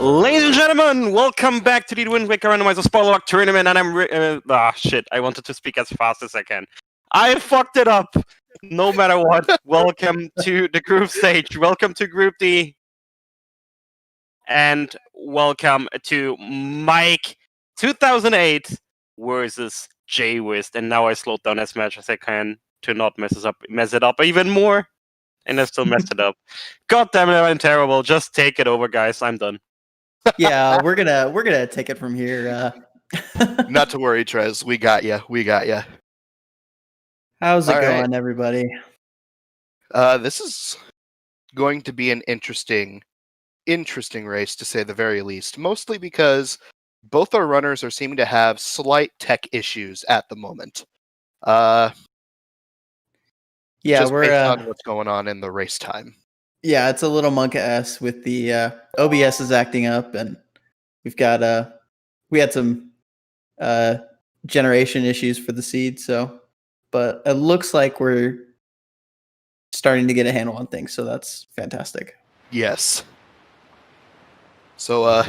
Ladies and gentlemen, welcome back to the TWWR Randomizer Spoiler Log Tournament, and I wanted to speak as fast as I can. I fucked it up! No matter what, welcome to the group stage, welcome to Group D, and welcome to Mike2008 versus jwiste, and now I slowed down as much as I can to not mess it up even more, and I still messed it up. God damn it, I'm terrible. Just take it over, guys. I'm done. Yeah, we're gonna take it from here. Not to worry, Trez. We got you. How's it All going, right. everybody? This is going to be an interesting race, to say the very least. Mostly because both our runners are seeming to have slight tech issues at the moment. Yeah, just we're based on what's going on in the race time. Yeah, it's a little monk-ass with the OBS is acting up, and we've got we had some generation issues for the seed, but it looks like we're starting to get a handle on things, so that's fantastic. Yes. So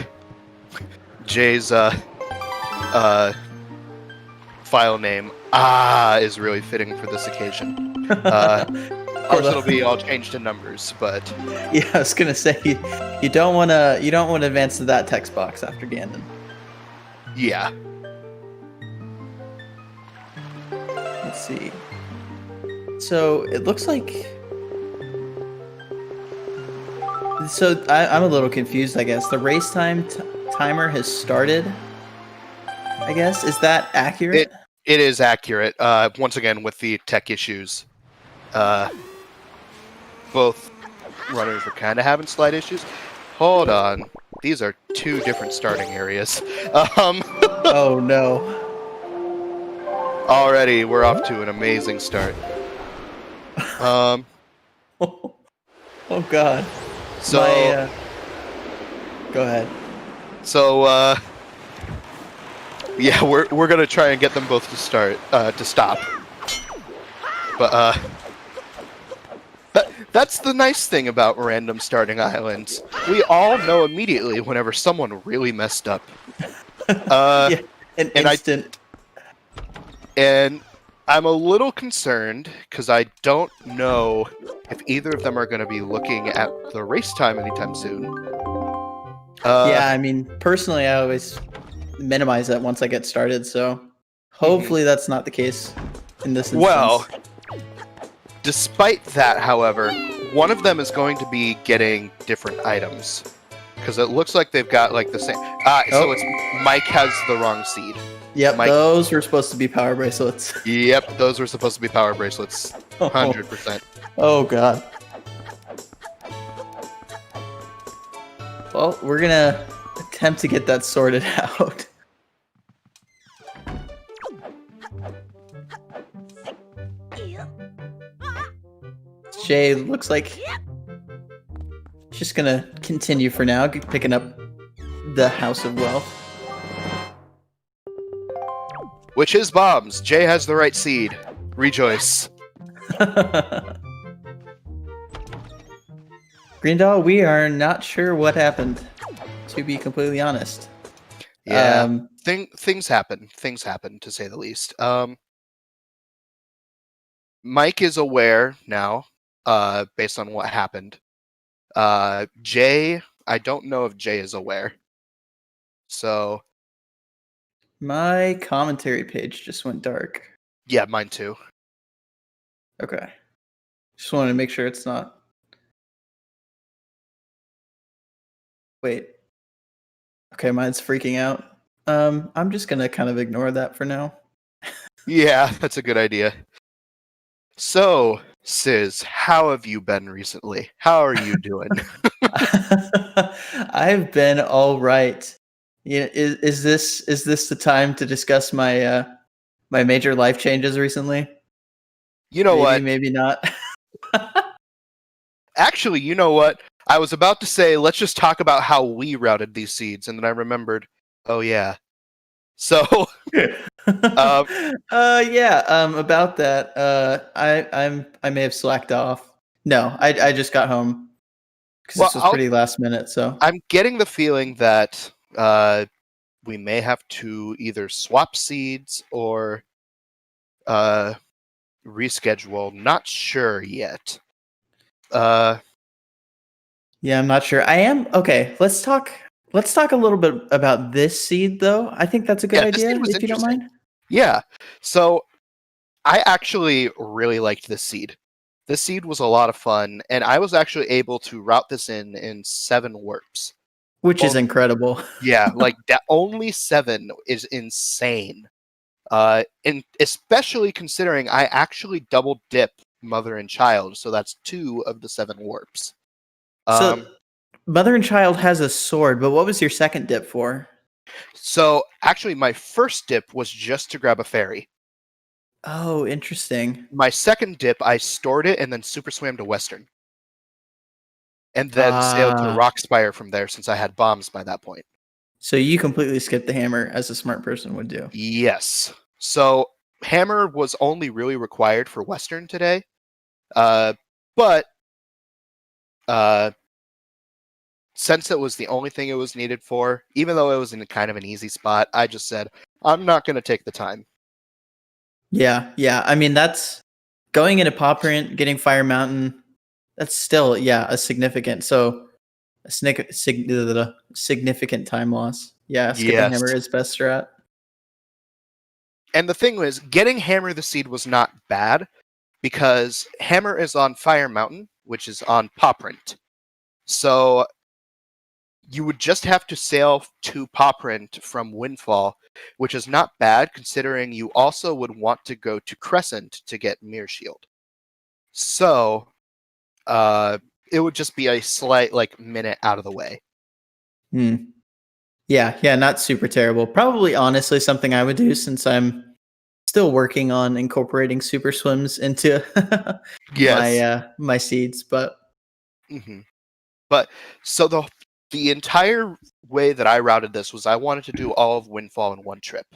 Jay's file name is really fitting for this occasion. Of course, it'll be all changed to numbers, but yeah, I was gonna say you don't want to advance to that text box after Ganon. Yeah. Let's see. So it looks like. So I'm a little confused. I guess the race timer has started. I guess, is that accurate? It is accurate. Once again, with the tech issues. Both runners were kind of having slight issues. Hold on. These are two different starting areas. Oh, no. Already, we're off to an amazing start. Oh, God. So... Go ahead. So, yeah, we're going to try and get them both to stop. But, that's the nice thing about random starting islands. We all know immediately whenever someone really messed up. Yeah, an instant. And I'm a little concerned because I don't know if either of them are going to be looking at the race time anytime soon. Yeah, I mean, personally, I always minimize that once I get started, so hopefully that's not the case in this instance. Well, despite that, however, one of them is going to be getting different items. Because it looks like they've got like the same... So it's Mike has the wrong seed. Yep, Mike... those were supposed to be power bracelets. Yep, those were supposed to be power bracelets. 100%. Oh, God. Well, we're gonna attempt to get that sorted out. Jay looks like he's just gonna continue for now, picking up the House of Wealth. Which is bombs. Jay has the right seed. Rejoice. Greendall, we are not sure what happened, to be completely honest. Yeah, things happen. Things happen, to say the least. Mike is aware now, based on what happened. Jay, I don't know if Jay is aware. So... My commentary page just went dark. Yeah, mine too. Okay. Just wanted to make sure it's not... Wait. Okay, mine's freaking out. I'm just gonna kind of ignore that for now. Yeah, that's a good idea. So, Sis, how have you been recently? How are you doing? I've been all right. Yeah, is this the time to discuss my my major life changes recently? You know what? Maybe not. Actually, you know what? I was about to say, let's just talk about how we routed these seeds, and then I remembered, oh yeah. So, about that. I may have slacked off. No, I just got home Because this was pretty last minute, so. I'm getting the feeling that we may have to either swap seeds or reschedule. Not sure yet. Yeah, I'm not sure. I am okay. Let's talk a little bit about this seed, though. I think that's a good idea, if you don't mind. Yeah. So I actually really liked this seed. This seed was a lot of fun, and I was actually able to route this in 7 warps. Which is incredible. Yeah, like that only 7 is insane. And especially considering I actually double dip mother and child, so that's 2 of the 7 warps. So mother and child has a sword, but what was your second dip for? So actually my first dip was just to grab a fairy. Oh, interesting. My second dip, I stored it and then super swam to Western. And then sailed to Rockspire from there since I had bombs by that point. So you completely skipped the hammer as a smart person would do. Yes. So hammer was only really required for Western today. But since it was the only thing it was needed for, even though it was in kind of an easy spot, I just said, I'm not going to take the time. Yeah. I mean, that's going into Paw Print, getting Fire Mountain. That's still, a significant. So a significant time loss. Yeah, skipping hammer is best strat. And the thing was, getting Hammer the Seed was not bad, because Hammer is on Fire Mountain, which is on Paw Print. So you would just have to sail to Paw Print from Windfall, which is not bad, considering you also would want to go to Crescent to get Mirror Shield. So it would just be a slight minute out of the way. Yeah, not super terrible. Probably, honestly, something I would do since I'm still working on incorporating super swims into my seeds. But but so the entire way that I routed this was I wanted to do all of Windfall in one trip.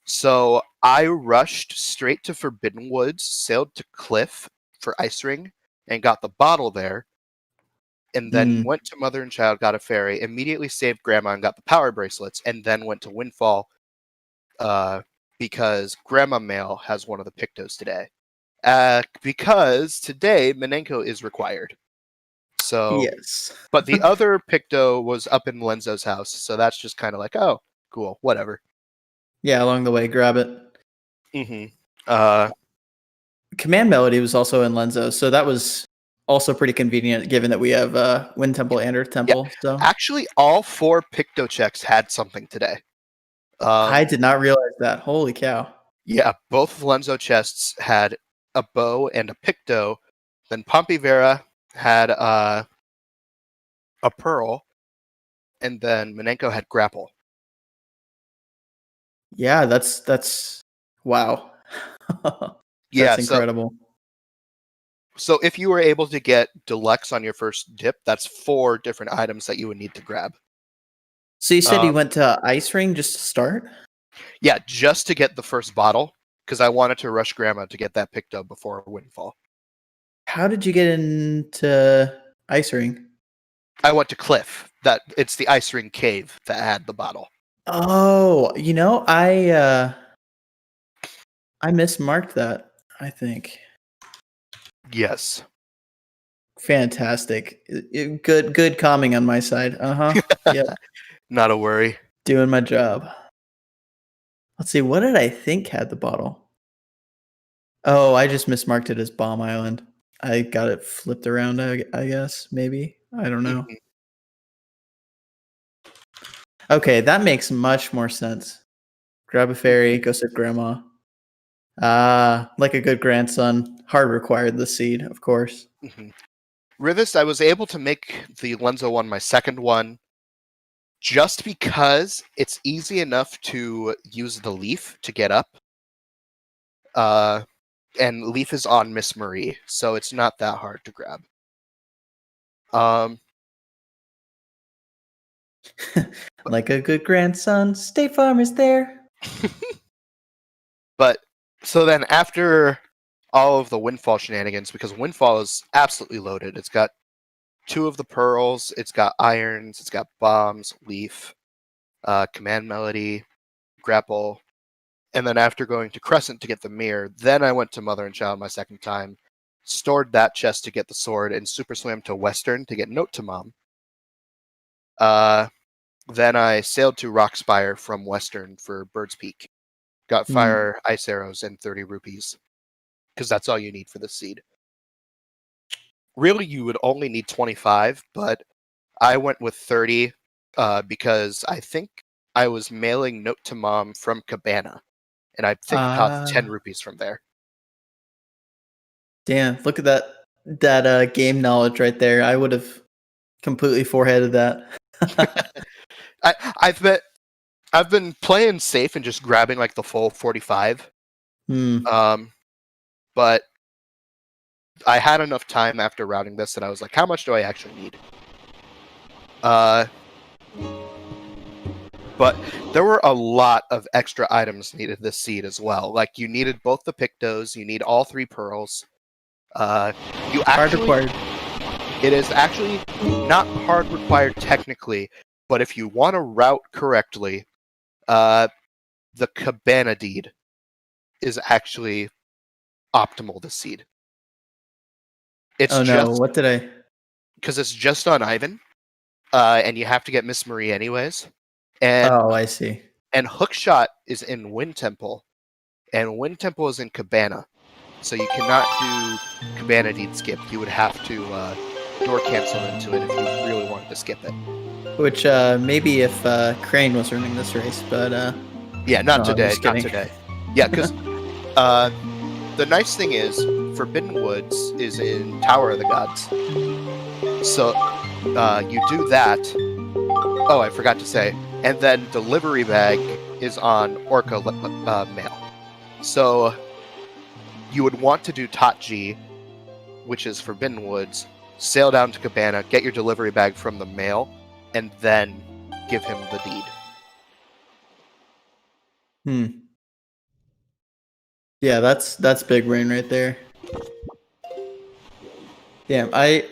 So I rushed straight to Forbidden Woods, sailed to Cliff for Ice Ring, and got the bottle there. And then went to Mother and Child, got a fairy, immediately saved Grandma and got the power bracelets, and then went to Windfall because Grandma Mail has one of the Pictos today. Because today Minenko is required. So yes. But the other Picto was up in Lenzo's house, so that's just kind of like, oh, cool, whatever. Yeah, along the way, grab it. Command Melody was also in Lenzo, so that was also pretty convenient, given that we have Wind Temple and Earth Temple. Yeah. So actually, all 4 Picto checks had something today. I did not realize that. Holy cow! Yeah, both Lenzo chests had a bow and a Picto. Then Pompey Vera had a pearl, and then Minenko had grapple. Yeah, that's wow. That's incredible. So if you were able to get deluxe on your first dip, that's 4 different items that you would need to grab. So you said you went to Ice Ring just to start? Yeah, just to get the first bottle, because I wanted to rush Grandma to get that picked up before Windfall. How did you get into Ice Ring? I went to Cliff. It's the Ice Ring cave that had the bottle. Oh, I mismarked that, I think. Yes. Fantastic. Good calming on my side. Yeah. Not a worry. Doing my job. Let's see, what did I think had the bottle? Oh, I just mismarked it as Bomb Island. I got it flipped around, I guess, maybe. I don't know. Okay, that makes much more sense. Grab a fairy, go sit Grandma. Like a good grandson, hard required the seed, of course. Rivist, I was able to make the Lenzo one my second one just because it's easy enough to use the leaf to get up. And leaf is on Miss Marie, so it's not that hard to grab. Like a good grandson, State Farm is there. But so then after all of the Windfall shenanigans, because Windfall is absolutely loaded, it's got 2 of the pearls. It's got irons. It's got bombs, leaf, command melody, grapple. And then after going to Crescent to get the mirror, then I went to Mother and Child my second time, stored that chest to get the sword, and super swam to Western to get Note to Mom. Then I sailed to Rockspire from Western for Bird's Peak. Got fire, ice arrows, and 30 rupees. Because that's all you need for the seed. Really, you would only need 25, but I went with 30 because I think I was mailing Note to Mom from Cabana. And I think it cost 10 rupees from there. Damn, look at that game knowledge right there. I would have completely foreheaded that. I've been playing safe and just grabbing like the full 45. But I had enough time after routing this that I was like, how much do I actually need? But there were a lot of extra items needed this seed as well. Like you needed both the Pictos, you need all 3 pearls. Hard required. It is actually not hard required technically, but if you want to route correctly, the Cabana deed is actually optimal this seed. What did I? Because it's just on Ivan, and you have to get Miss Marie anyways. And I see. And Hookshot is in Wind Temple, and Wind Temple is in Cabana, so you cannot do Cabana deed skip. You would have to door cancel into it if you really wanted to skip it. Which maybe if Crane was running this race, but yeah, not today. Not today. Yeah, because the nice thing is Forbidden Woods is in Tower of the Gods, so you do that. Oh, I forgot to say. And then Delivery Bag is on Orca Mail. So you would want to do Tatji, which is Forbidden Woods, sail down to Cabana, get your Delivery Bag from the mail, and then give him the deed. Yeah, that's big rain right there. Damn, I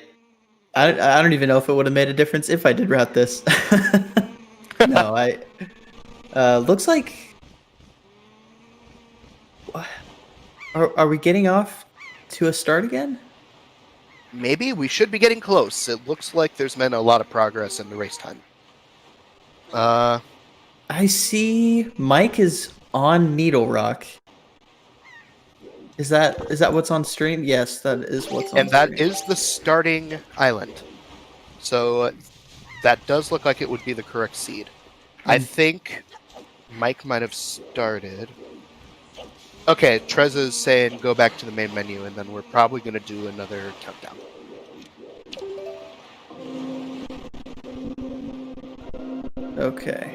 don't even know if it would have made a difference if I did route this. No, looks like. Are we getting off to a start again? Maybe we should be getting close. It looks like there's been a lot of progress in the race time. I see Mike is on Needle Rock. Is that what's on stream? Yes, that is what's on stream. And that is the starting island. So that does look like it would be the correct seed. I think Mike might have started. Okay, Trez is saying go back to the main menu, and then we're probably going to do another countdown. Okay.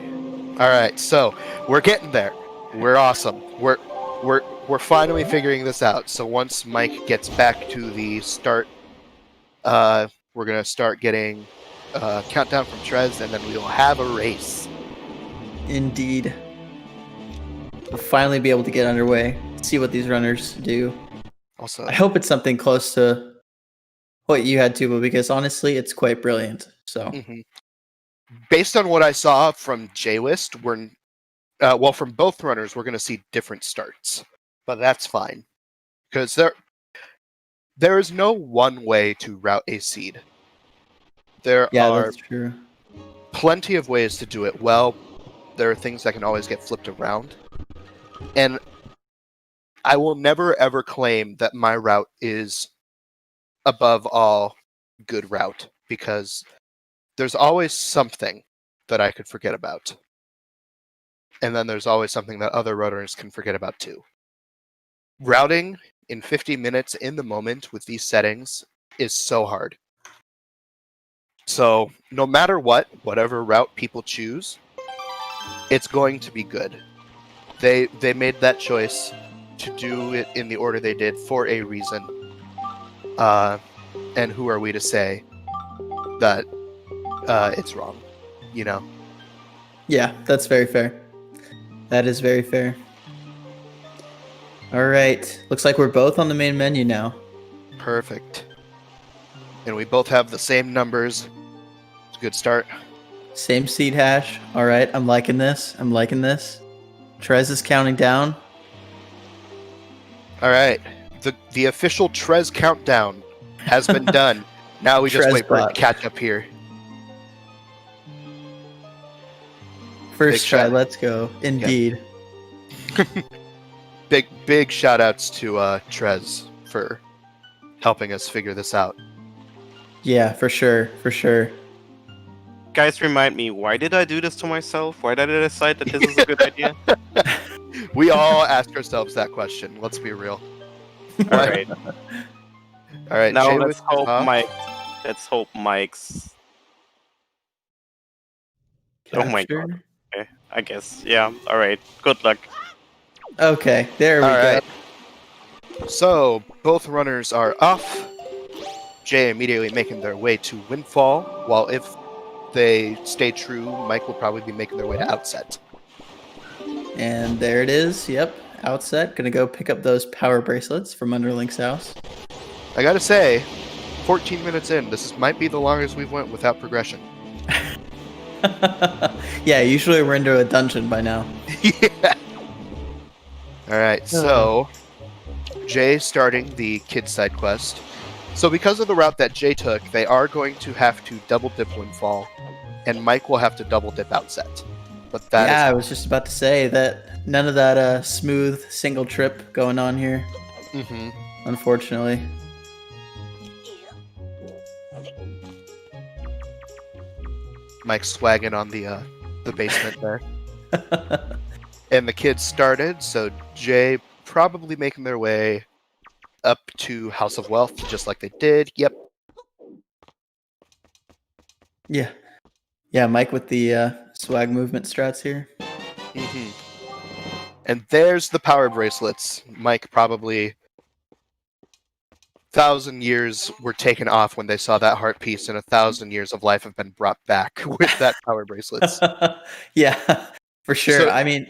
All right, so we're getting there. We're awesome. We're finally figuring this out. So once Mike gets back to the start, we're going to start getting countdown from Trez, and then we will have a race. Indeed. We'll finally be able to get underway, see what these runners do. Also, I hope it's something close to what you had, Tuba, because honestly, it's quite brilliant. So, based on what I saw from jwiste, from both runners, we're going to see different starts, but that's fine because there is no one way to route a seed. There are that's true. Plenty of ways to do it well. There are things that can always get flipped around. And I will never ever claim that my route is above all good route, because there's always something that I could forget about. And then there's always something that other runners can forget about too. Routing in 50 minutes in the moment with these settings is so hard. So no matter whatever route people choose, it's going to be good. They made that choice to do it in the order they did for a reason. And who are we to say that it's wrong, you know? Yeah, that's very fair. That is very fair. All right. Looks like we're both on the main menu now. Perfect. And we both have the same numbers. It's a good start. Same seed hash. All right, I'm liking this. I'm liking this. Trez is counting down. All right. The official Trez countdown has been done. Now we just Trez wait for it to bot. catch up here. First Big try, shot. let's go. Indeed. Big shout outs to Trez for helping us figure this out. Yeah, for sure. For sure. Guys, remind me, why did I do this to myself? Why did I decide that this is a good idea? We all ask ourselves that question. Let's be real. All right. All right. Now Jay let's with- hope huh? Mike. Let's hope Mike's. Oh my Capture. god. Okay, I guess. Yeah. All right. Good luck. Okay, there we All go. right. So both runners are off. Jay immediately making their way to Windfall, while if they stay true, Mike will probably be making their way to Outset. And there it is. Yep, outset. Gonna go pick up those power bracelets from Underlink's house. I gotta say, 14 minutes in, might be the longest we've went without progression. Yeah, usually we're into a dungeon by now. Yeah. All right, so Jay starting the kids side quest. So because of the route that Jay took, they are going to have to double dip Windfall, and Mike will have to double dip Outset. But that Yeah, I is was just about to say that none of that smooth single trip going on here, Mhm. unfortunately. Mike swagging on the basement there. And the kids started, so Jay probably making their way up to House of Wealth, just like they did. Yep. Yeah. Yeah, Mike with the swag movement strats here. hmm And there's the power bracelets. Mike probably 1,000 years were taken off when they saw that heart piece, and 1,000 years of life have been brought back with that power bracelets. Yeah, for sure. So- I mean,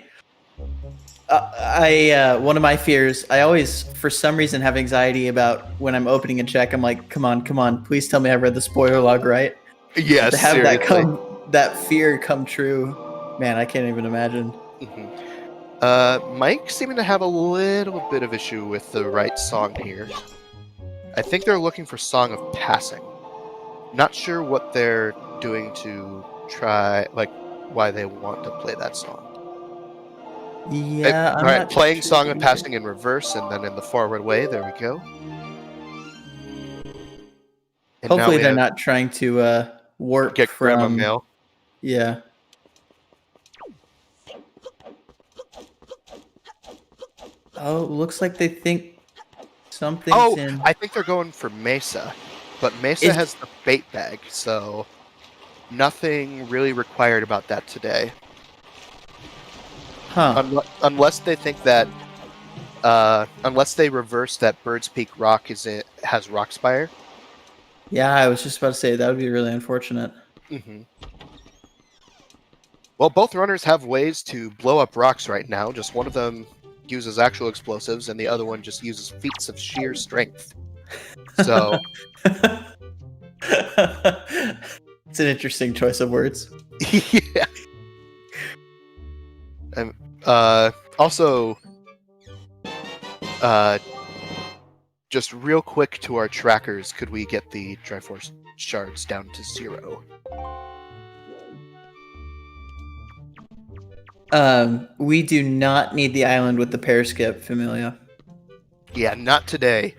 one of my fears, I always, for some reason, have anxiety about when I'm opening a check. I'm like, come on, please tell me I read the spoiler log right. Yes, To have seriously. that fear come true, man, I can't even imagine. Mike seeming to have a little bit of issue with the right song here. I think they're looking for Song of Passing. Not sure what they're doing to try, like, why they want to play that song. Yeah, I'm Alright, not playing sure Song of either. Passing in reverse and then in the forward way. There we go. And now Hopefully, we they're have not trying to warp get Grandma from. Mail. Yeah. Oh, looks like they think something's Oh, in. I think they're going for Mesa. But Mesa Is- has the bait bag, so nothing really required about that today. Huh. Unless they think that, unless they reverse that Bird's Peak Rock has Rock Spire. Yeah, I was just about to say that would be really unfortunate. Mm-hmm. Well, both runners have ways to blow up rocks right now. Just one of them uses actual explosives, and the other one just uses feats of sheer strength. So, It's an interesting choice of words. yeah. And also, just real quick to our trackers, could we get the Triforce shards down to 0? We do not need the island with the pair skip, Familia. Yeah, not today.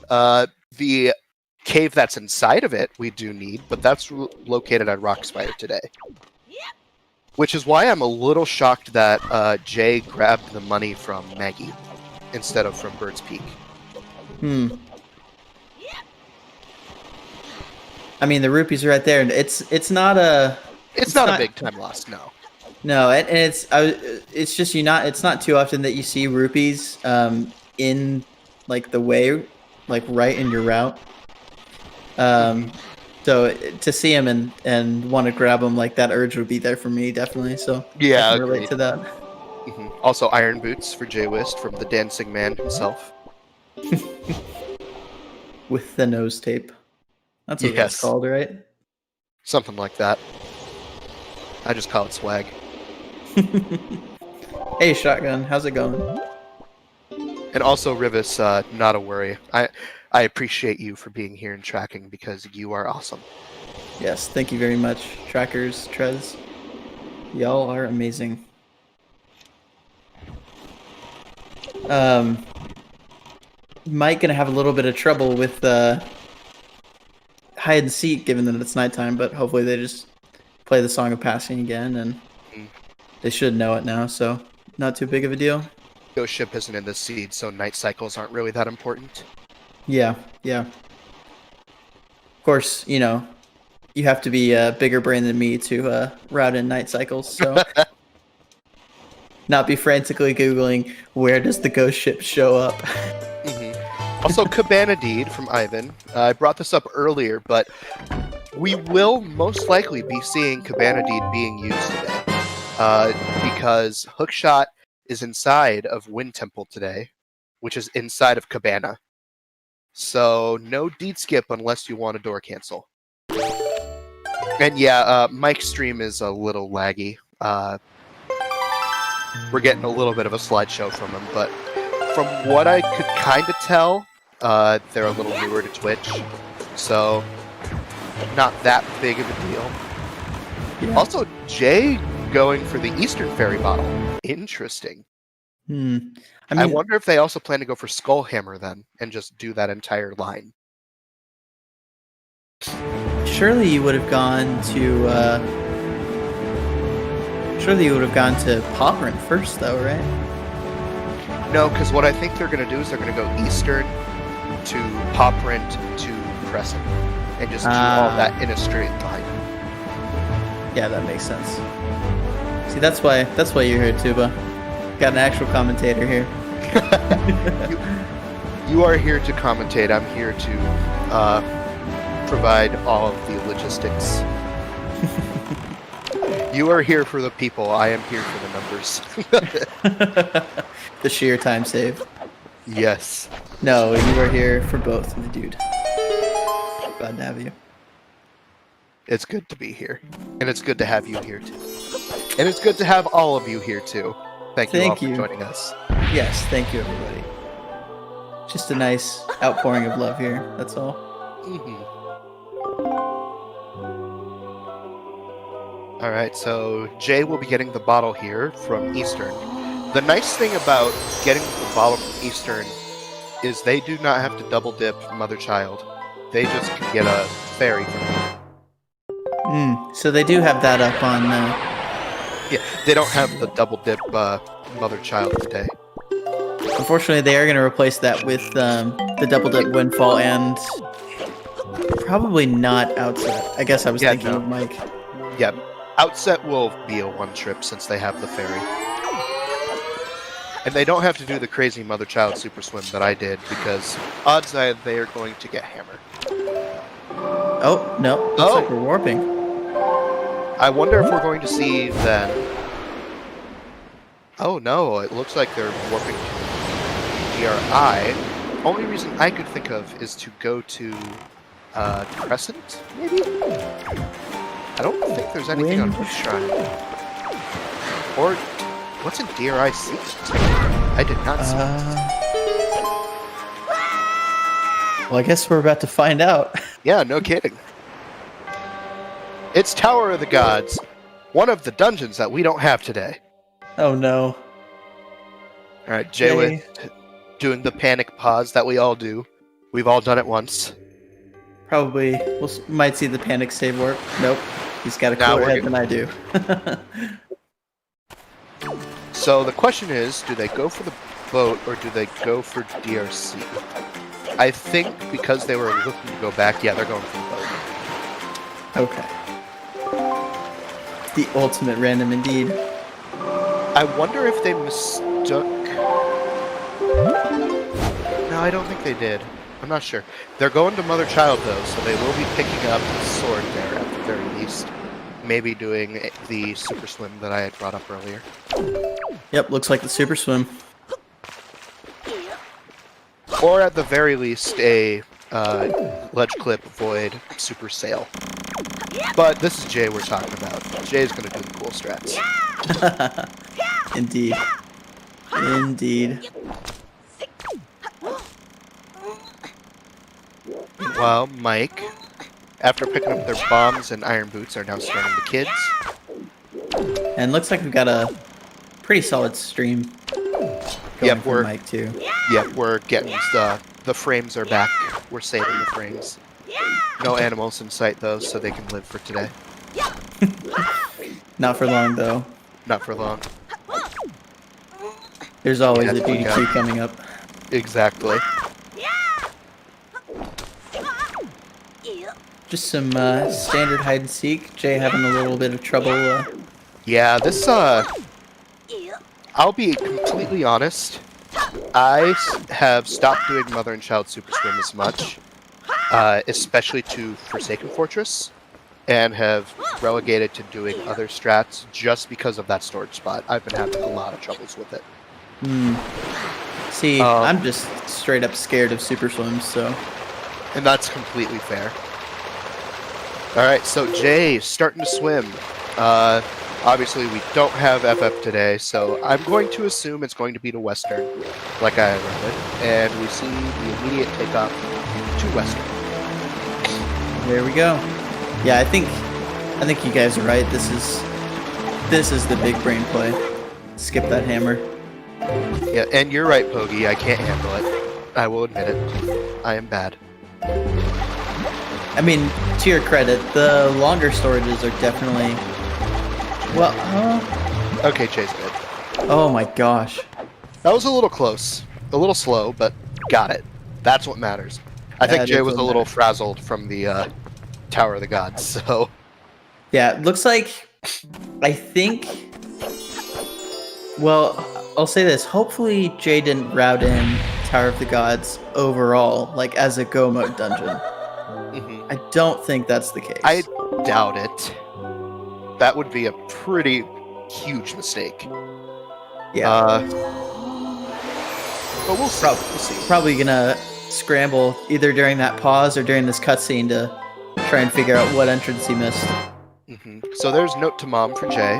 The cave that's inside of it, we do need, but that's located at Rockspire today. Which is why I'm a little shocked that Jay grabbed the money from Maggie instead of from Bird's Peak. I mean, the rupees are right there, and it's not a. It's not a big time loss, no. No, and it's just it's not too often that you see rupees in like the way, like right in your route. So to see him and want to grab him, like that urge would be there for me definitely. So Yeah, I can relate agreed. to that. Mhm. Also, Iron Boots for jwiste from the Dancing Man himself. With the nose tape. That's what it's Yes. called, right? Something like that. I just call it swag. Hey, Shotgun, how's it going? And also, Rivis, not a worry. I appreciate you for being here and tracking because you are awesome. Yes, thank you very much, Trackers, Trez. Y'all are amazing. Mike gonna have a little bit of trouble with hide and seek, given that it's nighttime. But hopefully they just play the Song of Passing again, and they should know it now. So not too big of a deal. Ghost Ship isn't in the seed, so night cycles aren't really that important. Yeah, yeah. Of course, you know, you have to be a bigger brain than me to route in night cycles. So not be frantically Googling where does the ghost ship show up. Also, Cabana Deed from Ivan. I brought this up earlier, but we will most likely be seeing Cabana Deed being used today. Because Hookshot is inside of Wind Temple today, which is inside of Cabana. So, no deed skip unless you want a door cancel. And yeah, Mike's stream is a little laggy. We're getting a little bit of a slideshow from him, but from what I could kind of tell, they're a little newer to Twitch, so not that big of a deal. Yeah. Also, Jay going for the Eastern Fairy bottle. Interesting. I wonder if they also plan to go for Skullhammer then, and just do that entire line. Surely you would have gone to Poprin first, though, right? No, because what I think they're going to do is they're going to go Eastern to Poprin to Crescent, and just do all that in a straight line. Yeah, that makes sense. See, that's why you're here, Tuba. Got an actual commentator here. You are here to commentate. I'm here to provide all of the logistics. You are here for the people. I am here for the numbers. The sheer time save. Yes. No, you are here for both, my dude. Glad to have you. It's good to be here. And it's good to have you here, too. And it's good to have all of you here, too. Thank you all for joining us. Yes, thank you, everybody. Just a nice outpouring of love here, that's all. Alright, so Jay will be getting the bottle here from Eastern. The nice thing about getting the bottle from Eastern is they do not have to double dip Mother-Child. They just can get a fairy from it. So they do have that up on... Yeah, they don't have the double dip Mother-Child today. Unfortunately, they are going to replace that with the double dip Windfall and probably not Outset. I guess I was thinking of Mike. Yeah, Outset will be a one trip since they have the fairy. And they don't have to do the crazy Mother-Child Super Swim that I did because odds are they are going to get hammered. Oh, no. Looks like we're warping. I wonder if we're going to see then... Oh no, it looks like they're warping to DRI. Only reason I could think of is to go to Crescent, maybe? I don't think there's anything on Hook Shrine. Or, what's in DRI Secret? I did not see it. Well, I guess we're about to find out. Yeah, no kidding. It's Tower of the Gods, one of the dungeons that we don't have today. Oh no. Alright, Jay doing the panic pause that we all do. We've all done it once. Probably. Might see the panic save work. Nope. He's got a cooler head than I do. So the question is, do they go for the boat or do they go for DRC? I think because they were looking to go back, yeah, they're going for the boat. Okay. The ultimate random indeed. I wonder if they mistook... No, I don't think they did. I'm not sure. They're going to Mother-Child, though, so they will be picking up the sword there at the very least. Maybe doing the Super Swim that I had brought up earlier. Yep, looks like the Super Swim. Or at the very least, a ledge clip, void, super sail. But this is Jay we're talking about. Jay's gonna do the cool strats. Indeed. Indeed. While Mike, after picking up their bombs and iron boots, are now starting the kids. And looks like we've got a pretty solid stream going for Mike too. Yep, we're getting the frames are back. We're saving the frames. No animals in sight though, so they can live for today. Not for long though. Not for long. There's always Yeah, a DD2 coming up. Exactly. Just some standard hide and seek. Jay having a little bit of trouble. Yeah, this I'll be completely honest. I have stopped doing Mother and Child Super Swim as much, especially to Forsaken Fortress, and have relegated to doing other strats just because of that storage spot. I've been having a lot of troubles with it. See, I'm just straight up scared of Super Swims, so. And that's completely fair. Alright, so Jay, starting to swim. Obviously, we don't have FF today, so I'm going to assume it's going to be to Western, like I read it, and we see the immediate takeoff to Western. There we go. Yeah, I think you guys are right. This is the big brain play. Skip that hammer. Yeah, and you're right, Pogi. I can't handle it. I will admit it. I am bad. I mean, to your credit, the longer storages are definitely. Well, Okay, Jay's good. oh my gosh. That was a little close. A little slow, but got it. That's what matters. I think That Jay is was a what little matters. frazzled from the Tower of the Gods, so... Yeah, it looks like. I think. Well, I'll say this. Hopefully, Jay didn't route in Tower of the Gods overall, like as a go mode dungeon. Mhm. I don't think that's the case. I doubt it. That would be a pretty huge mistake. Yeah. But we'll see. We'll see. Probably gonna scramble either during that pause or during this cutscene to try and figure out what entrance he missed. So there's note to mom for Jay.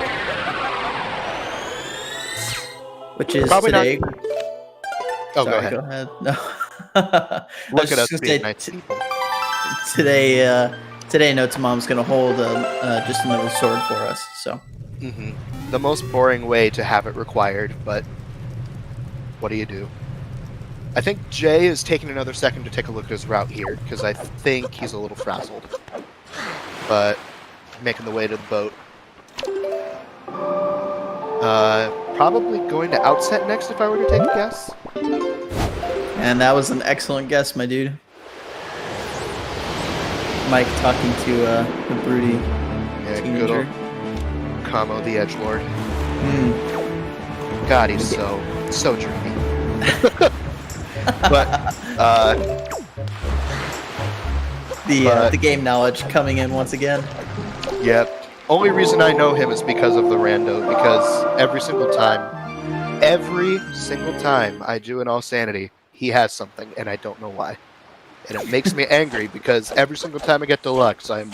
Which is Probably not- today. Oh, Sorry, go ahead. No. Look at us just being gonna nice say, people. today, Note to Mom's gonna hold just another sword for us. So The most boring way to have it required, but what do you do? I think Jay is taking another second to take a look at his route here, because I think he's a little frazzled. But making the way to the boat. Probably going to Outset next if I were to take a guess. and that was an excellent guess, my dude. Mike talking to the broody Yeah, good teenager. old Kamo the Edgelord. Mm. God, he's so dreamy. But The game knowledge coming in once again. yep. Only reason I know him is because of the rando, because every single time I do an All Sanity, he has something, and I don't know why. And it makes me angry, because every single time I get deluxe, I'm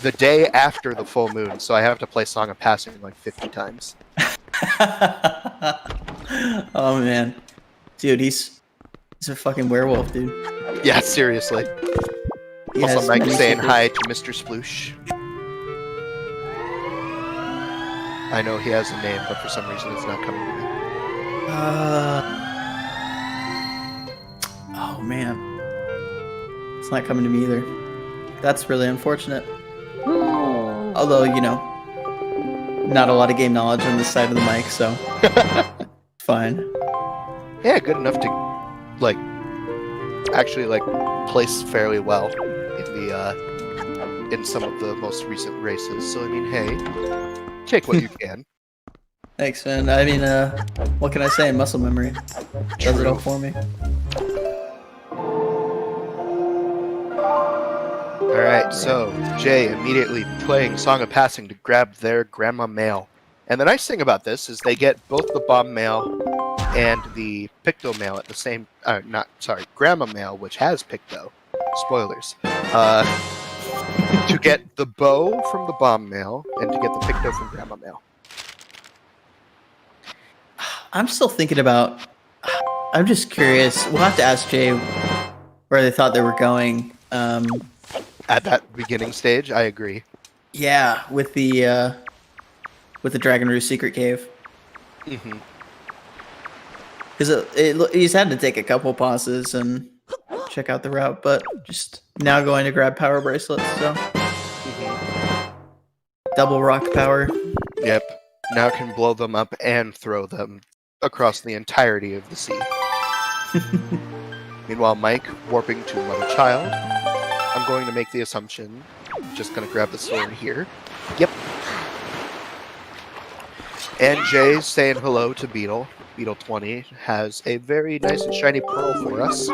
the day after the full moon, so I have to play Song of Passing like 50 times. Oh man, dude, he's a fucking werewolf, dude. Yeah, seriously. He Also, has Mike many saying secrets. hi to Mr. Sploosh. I know he has a name, but for some reason it's not coming to me. Oh man, it's not coming to me either. That's really unfortunate. Although, you know, not a lot of game knowledge on this side of the mic, so fine. Yeah, good enough to actually place fairly well in some of the most recent races. So I mean, hey, take what you can. Thanks, man. I mean, what can I say? Muscle memory does it all for me. Alright, so Jay immediately playing Song of Passing to grab their Grandma Mail. And the nice thing about this is they get both the Bomb Mail and the Picto Mail at the same... Grandma Mail, which has Picto, spoilers. To get the bow from the bomb mail and to get the picto from grandma mail. I'm still thinking about. I'm just curious. We'll have to ask Jay where they thought they were going. At that beginning stage, I agree. Yeah, with the Dragon Roost secret cave. Mm-hmm. Because he's had to take a couple pauses and check out the route, but just now going to grab power bracelets. So double rock power. Yep. Now can blow them up and throw them across the entirety of the sea. Meanwhile, Mike warping to Mother Child. I'm going to make the assumption. I'm just going to grab the sword here. Yep. And Jay saying hello to Beetle. Beetle 20 has a very nice and shiny pearl for us.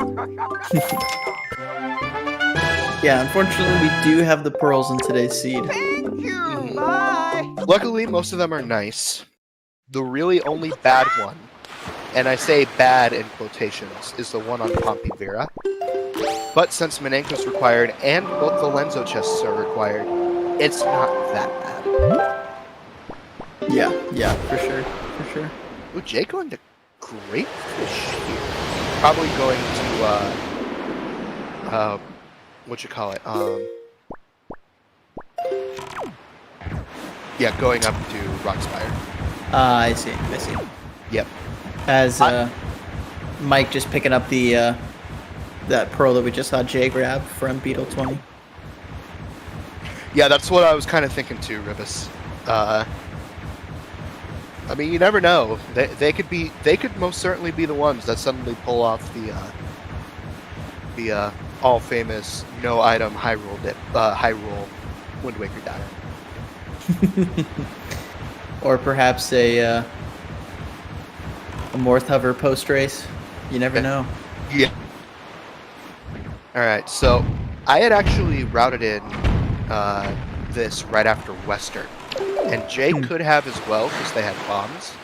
Yeah, unfortunately, we do have the pearls in today's seed. Thank you. Bye. Luckily, most of them are nice. The really only bad one, and I say bad in quotations, is the one on Pompey Vera. But since Minenko's required and both the Lenzo chests are required, it's not that bad. Yeah, for sure. Ooh, Jay going to great fish here. Probably going to, what you call it? Yeah, going up to Rockspire. I see. Yep. As Mike just picking up the that pearl that we just saw Jay grab from Beetle 20. Yeah, that's what I was kind of thinking too, Rivas. I mean, you never know. They could most certainly be the ones that suddenly pull off the all famous no item Hyrule Wind Waker dive. Or perhaps a Morth Hover post race. You never know. Yeah. All right, so I had actually routed in this right after Western, and Jay could have as well because they had bombs.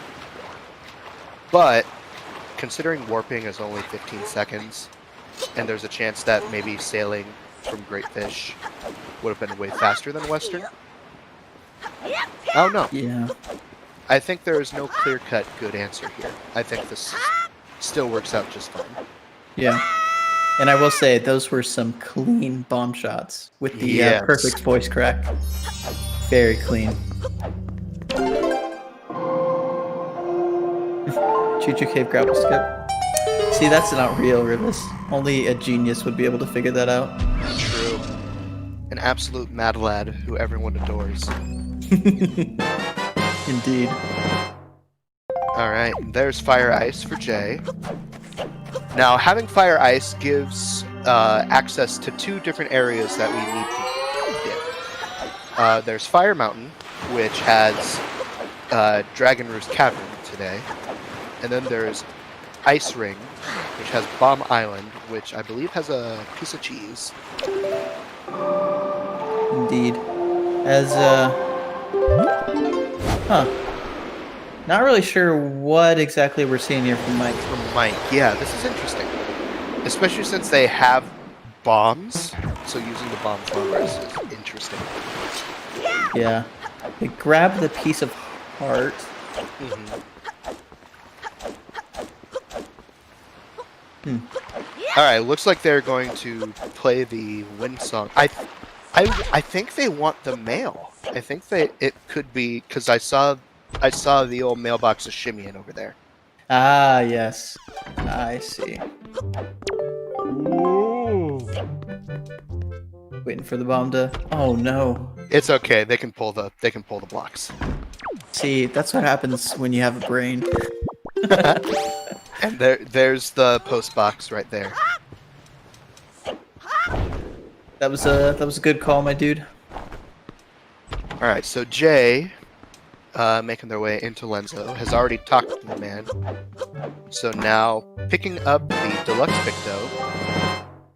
But considering warping is only 15 seconds, and there's a chance that maybe sailing from Great Fish would have been way faster than Western. Oh no. Yeah. I think there is no clear-cut good answer here. I think this still works out just fine. Yeah. And I will say, those were some clean bomb shots with the Yes. perfect voice crack. Very clean. Choo-choo cave grapple skip. See, that's not real, Rivas. Only a genius would be able to figure that out. True. An absolute mad lad who everyone adores. Indeed. Alright, there's Fire Ice for Jay. Now, having Fire Ice gives access to two different areas that we need to get. There's Fire Mountain, which has Dragon Roost Cavern today. And then there's Ice Ring, which has Bomb Island, which I believe has a piece of cheese. Indeed. As, not really sure what exactly we're seeing here from Mike. From Mike, yeah, this is interesting. Especially since they have bombs, so using the bomb throwers is interesting. Yeah. They grab the piece of heart. Alright, looks like they're going to play the wind song. I think they want the mail. I think it could be because I saw the old mailbox of shimmying over there. Ah, yes. I see. Waiting for the bomb to. Oh no. It's okay. They can pull the blocks. See, that's what happens when you have a brain. And there's the post box right there. That was a good call, my dude. All right, so Jay, making their way into Lenzo, has already talked to the man. So now picking up the deluxe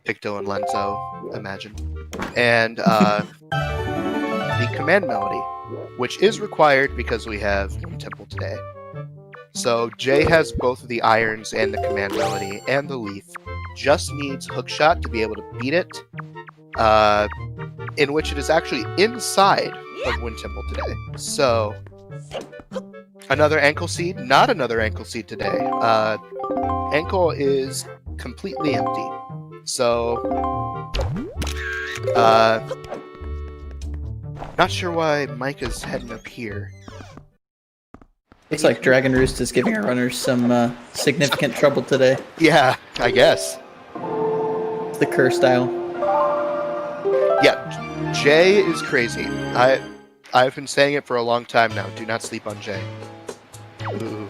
Picto and Lenzo, imagine, and the command melody, which is required because we have Moon Temple today. So Jay has both the irons and the command melody and the leaf. just needs hookshot to be able to beat it, in which it is actually inside of Wind Temple today. So, another ankle seed, not another ankle seed today. Ankle is completely empty. So, not sure why Mike is heading up here. Looks like Dragon Roost is giving our runners some significant trouble today. Yeah, I guess. It's the curse style. Yeah, Jay is crazy. I've been saying it for a long time now. Do not sleep on Jay. Ooh.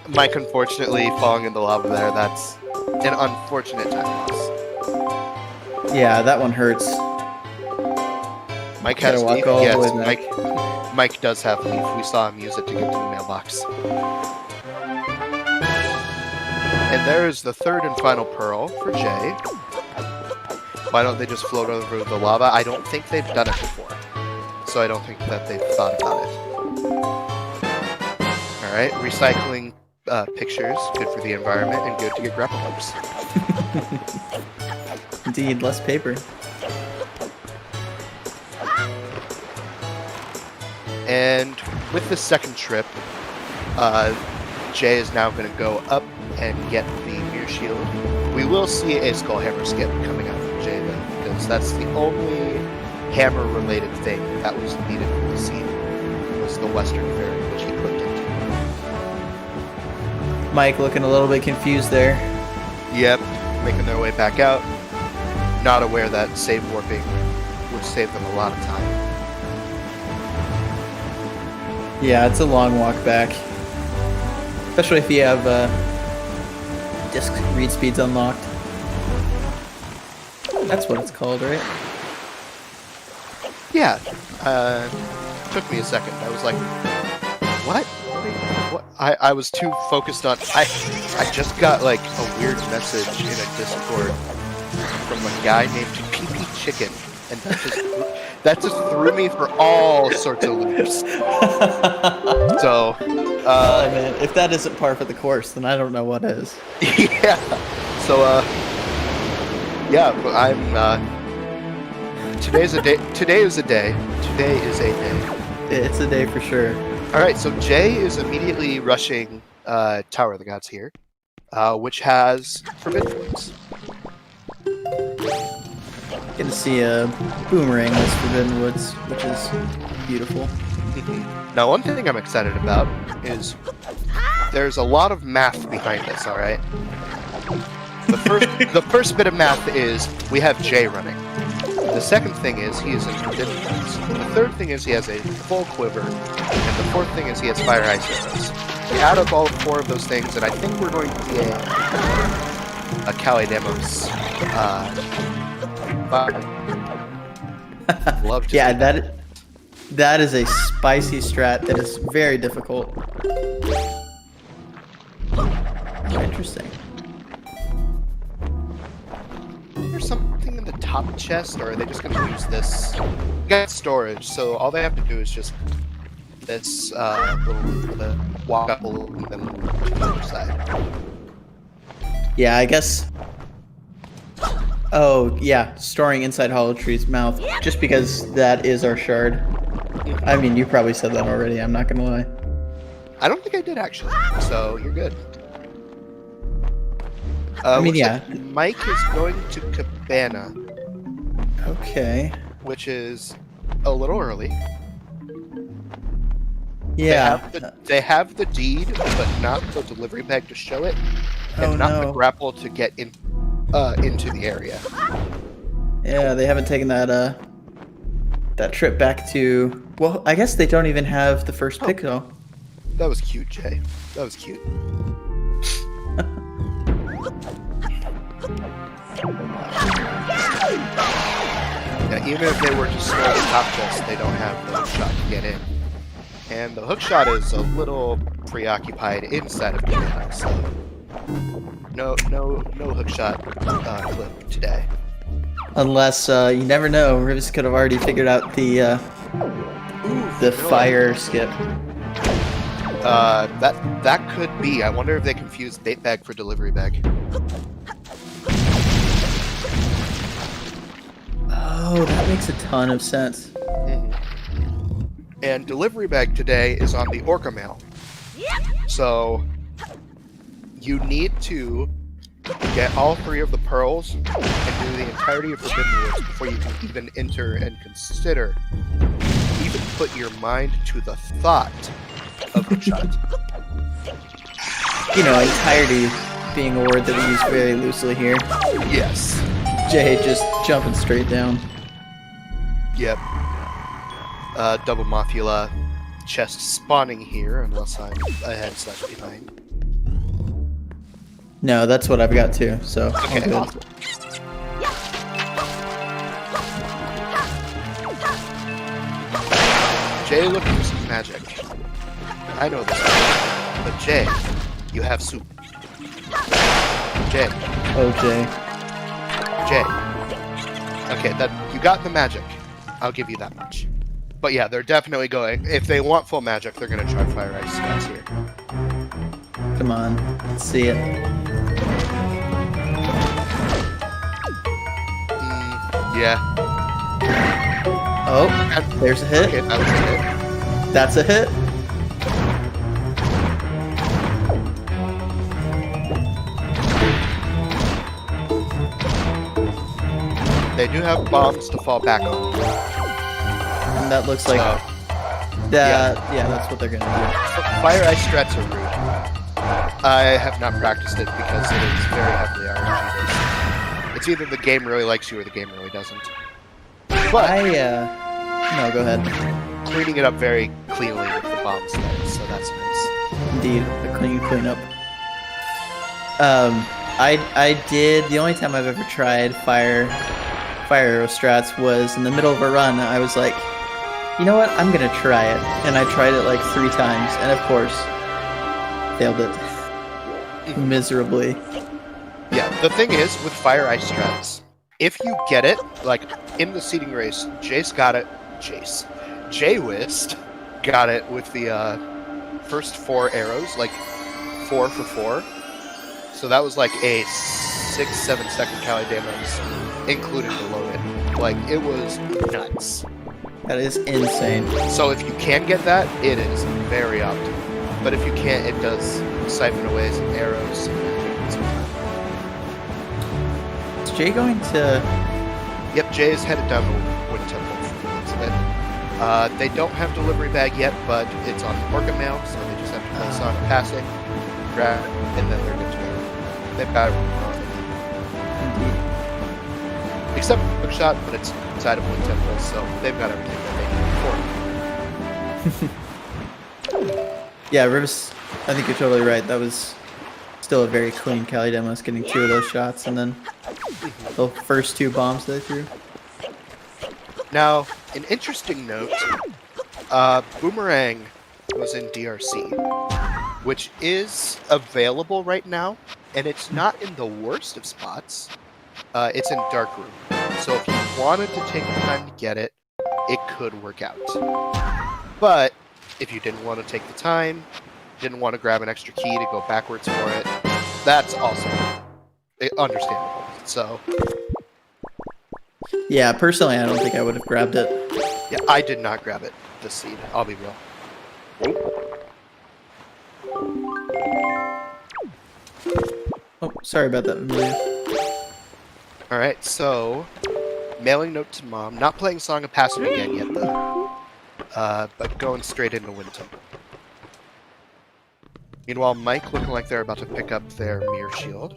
Mike, unfortunately, falling in the lava there. That's an unfortunate time loss. Yeah, that one hurts. Mike has walk leaf. all the Yes, way back. Mike does have leaf. We saw him use it to get to the mailbox. And there is the third and final pearl for Jay. Why don't they just float over the lava? I don't think they've done it before. So I don't think that they've thought about it. Alright, recycling pictures, good for the environment, and good to get grapple hooks. Indeed, less paper. And with the second trip, Jay is now going to go up and get the Mirror Shield. We will see a Skull Hammer skip coming out from Jay, though, because that's the only hammer-related thing that was needed for the scene, was the Western Fairy, which he clicked into. Mike looking a little bit confused there. Yep, making their way back out. Not aware that save warping would save them a lot of time. Yeah, it's a long walk back. Especially if you have disc read speeds unlocked. That's what it's called, right? Yeah, took me a second. I was like, what? What? I was too focused on... I just got, like, a weird message in a Discord from a guy named PP Chicken, and that just threw me for all sorts of loops. So, oh man, if that isn't par for the course, then I don't know what is. yeah. So, yeah, but I'm, Today is a day. Today is a day. It's a day for sure. Alright, so Jay is immediately rushing Tower of the Gods here, which has Forbidden Woods. Get to see a boomerang in this Forbidden Woods, which is beautiful. Now, one thing I'm excited about is there's a lot of math behind this, alright? The first bit of math is we have Jay running. The second thing is he is in Forbidden Woods. The third thing is he has a full quiver. And the fourth thing is he has Fire Ice arrows. Out of all four of those things, and I think we're going to get a Kali Demos. Love to Yeah, see that is a spicy strat that is very difficult. Interesting. Is there something in the top chest, or are they just going to use this? You got storage, so all they have to do is just this little walk up a little and then to the other side. Yeah, I guess. Oh, yeah, storing inside Hollow Tree's mouth, just because that is our shard. I mean, you probably said that already, I'm not gonna lie. I don't think I did, actually, so you're good. I mean, yeah. Like Mike is going to Cabana, Okay. which is a little early. Yeah. They have the deed, but not the delivery bag to show it, and Oh, not the no. grapple to get in into the area. Yeah, they haven't taken that that trip back to. Well, I guess they don't even have the first pick though. That was cute, Jay. That was cute. Yeah, even if they were to snore the top chest, they don't have the hook shot to get in. And the hook shot is a little preoccupied inside of the map, so no hook shot clip today. Unless you never know, Rivas could have already figured out the fire skip. That could be. I wonder if they confused bait bag for delivery bag. Oh, that makes a ton of sense. And delivery bag today is on the Orca Mail. So you need to get all 3 of the pearls and do the entirety of Forbidden Woods before you can even enter and consider, even put your mind to the thought of a shot. You know, entirety being a word that we use very loosely here. Yes. Jay just jumping straight down. Yep. Double Mothula chest spawning here, unless I'm ahead/behind. No, that's what I've got too, so Okay, all good. awesome. Jay looking for some magic. I know this, but Jay, you have soup. Jay, Oh, Jay. Jay. Okay, that you got the magic. I'll give you that much. But yeah, they're definitely going. If they want full magic, they're gonna try Fire Ice Strats here. Come on, let's see it. Yeah. Oh, there's a hit. Okay, that was a hit. That's a hit. They do have bombs to fall back on. And that looks like So, that. Yeah, that's what they're gonna Fire Ice Strats are rude. I have not practiced it because it is very heavily RNG based. It's either the game really likes you or the game really doesn't. do. But No, go ahead. cleaning it up very cleanly with the bombs there, so that's nice. Indeed, a clean cleanup. I did. The only time I've ever tried fire arrow strats was in the middle of a run. I was like, you know what? I'm gonna try it, and I tried it like 3 times, and of course, failed it miserably. Yeah, the thing is, with Fire Ice Strats, if you get it, like, in the seeding race, jwiste got it with the first 4 arrows, like 4 for 4. So that was like a 6-7 second Cali damage, including the load-in. Like, it was nuts. That is insane. So if you can get that, it is very optimal. But if you can't, it does siphon away some arrows. Is Jay going to? Yep, Jay is headed down the Wind Temple for the looks of it. They don't have delivery bag yet, but it's on the Orca Mail, so they just have to play Song of Passing, grab, and then they're good to go. They've got it. Except for Quick Shot, but it's inside of Wind Temple, so they've got everything that they need for it. Yeah, Rivers. I think you're totally right. That was still a very clean Cali demo. Getting 2 of those shots, and then the first 2 bombs they threw. Now, an interesting note, Boomerang was in DRC, which is available right now, and it's not in the worst of spots. It's in Darkroom. So if you wanted to take the time to get it, it could work out. But if you didn't want to take the time, didn't want to grab an extra key to go backwards for it, that's also understandable. So Yeah, personally, I don't think I would have grabbed it. yeah, I did not grab it this seed. I'll be real. Oh, sorry about that, Amelia. All right, so mailing note to mom. Not playing Song of Passing again yet though, but going straight into Wind Temple. Meanwhile, Mike looking like they're about to pick up their Mirror Shield.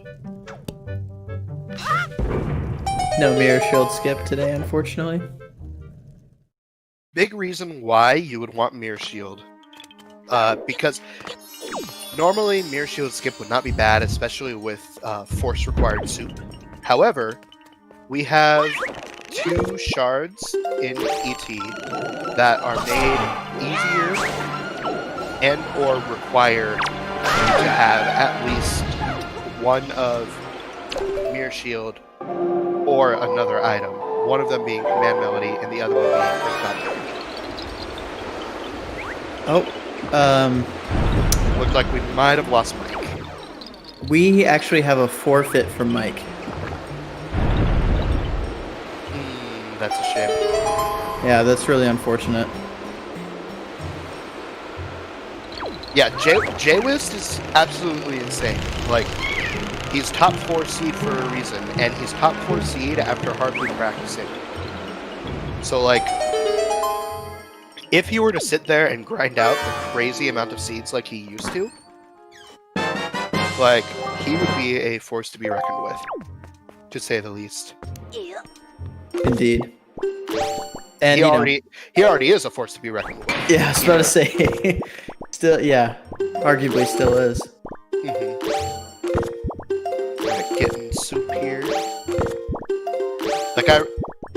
No mirror shield skip today, unfortunately. Big reason why you would want Mirror Shield, because normally Mirror Shield skip would not be bad, especially with force required soup. However, we have 2 shards in ET that are made easier and or require to have at least one of Mirror Shield or another item. One of them being Command Melody and the other one being Quick Contact. Oh, Looks like we might have lost Mike. we actually have a forfeit from Mike. That's a shame. Yeah, that's really unfortunate. Yeah, jwiste is absolutely insane. Like, he's top 4 seed for a reason, and he's top 4 seed after hardly practicing. So, like, if he were to sit there and grind out the crazy amount of seeds like he used to, like, he would be a force to be reckoned with, to say the least. Indeed. And He already is a force to be reckoned with. yeah, I was about to say. Still, yeah, arguably still is. Getting soup here. Like,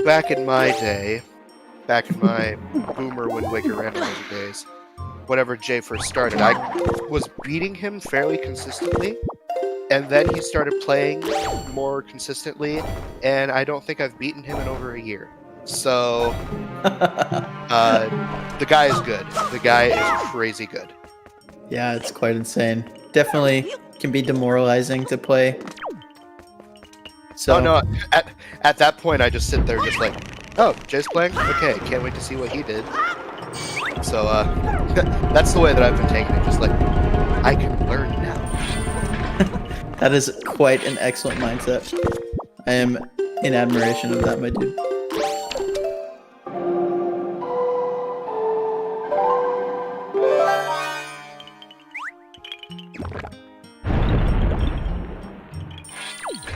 back in my day, back in my Boomer Wind Waker Randomizer days, whenever Jay first started, I was beating him fairly consistently, and then he started playing more consistently, and I don't think I've beaten him in over a year. So, the guy is good. The guy is crazy good. Yeah, it's quite insane. Definitely can be demoralizing to play. So, Oh no, at that point I just sit there just like, oh, Jay's playing? Okay, can't wait to see what he did. So, that's the way that I've been taking it, just like, I can learn now. that is quite an excellent mindset. I am in admiration of that, my dude.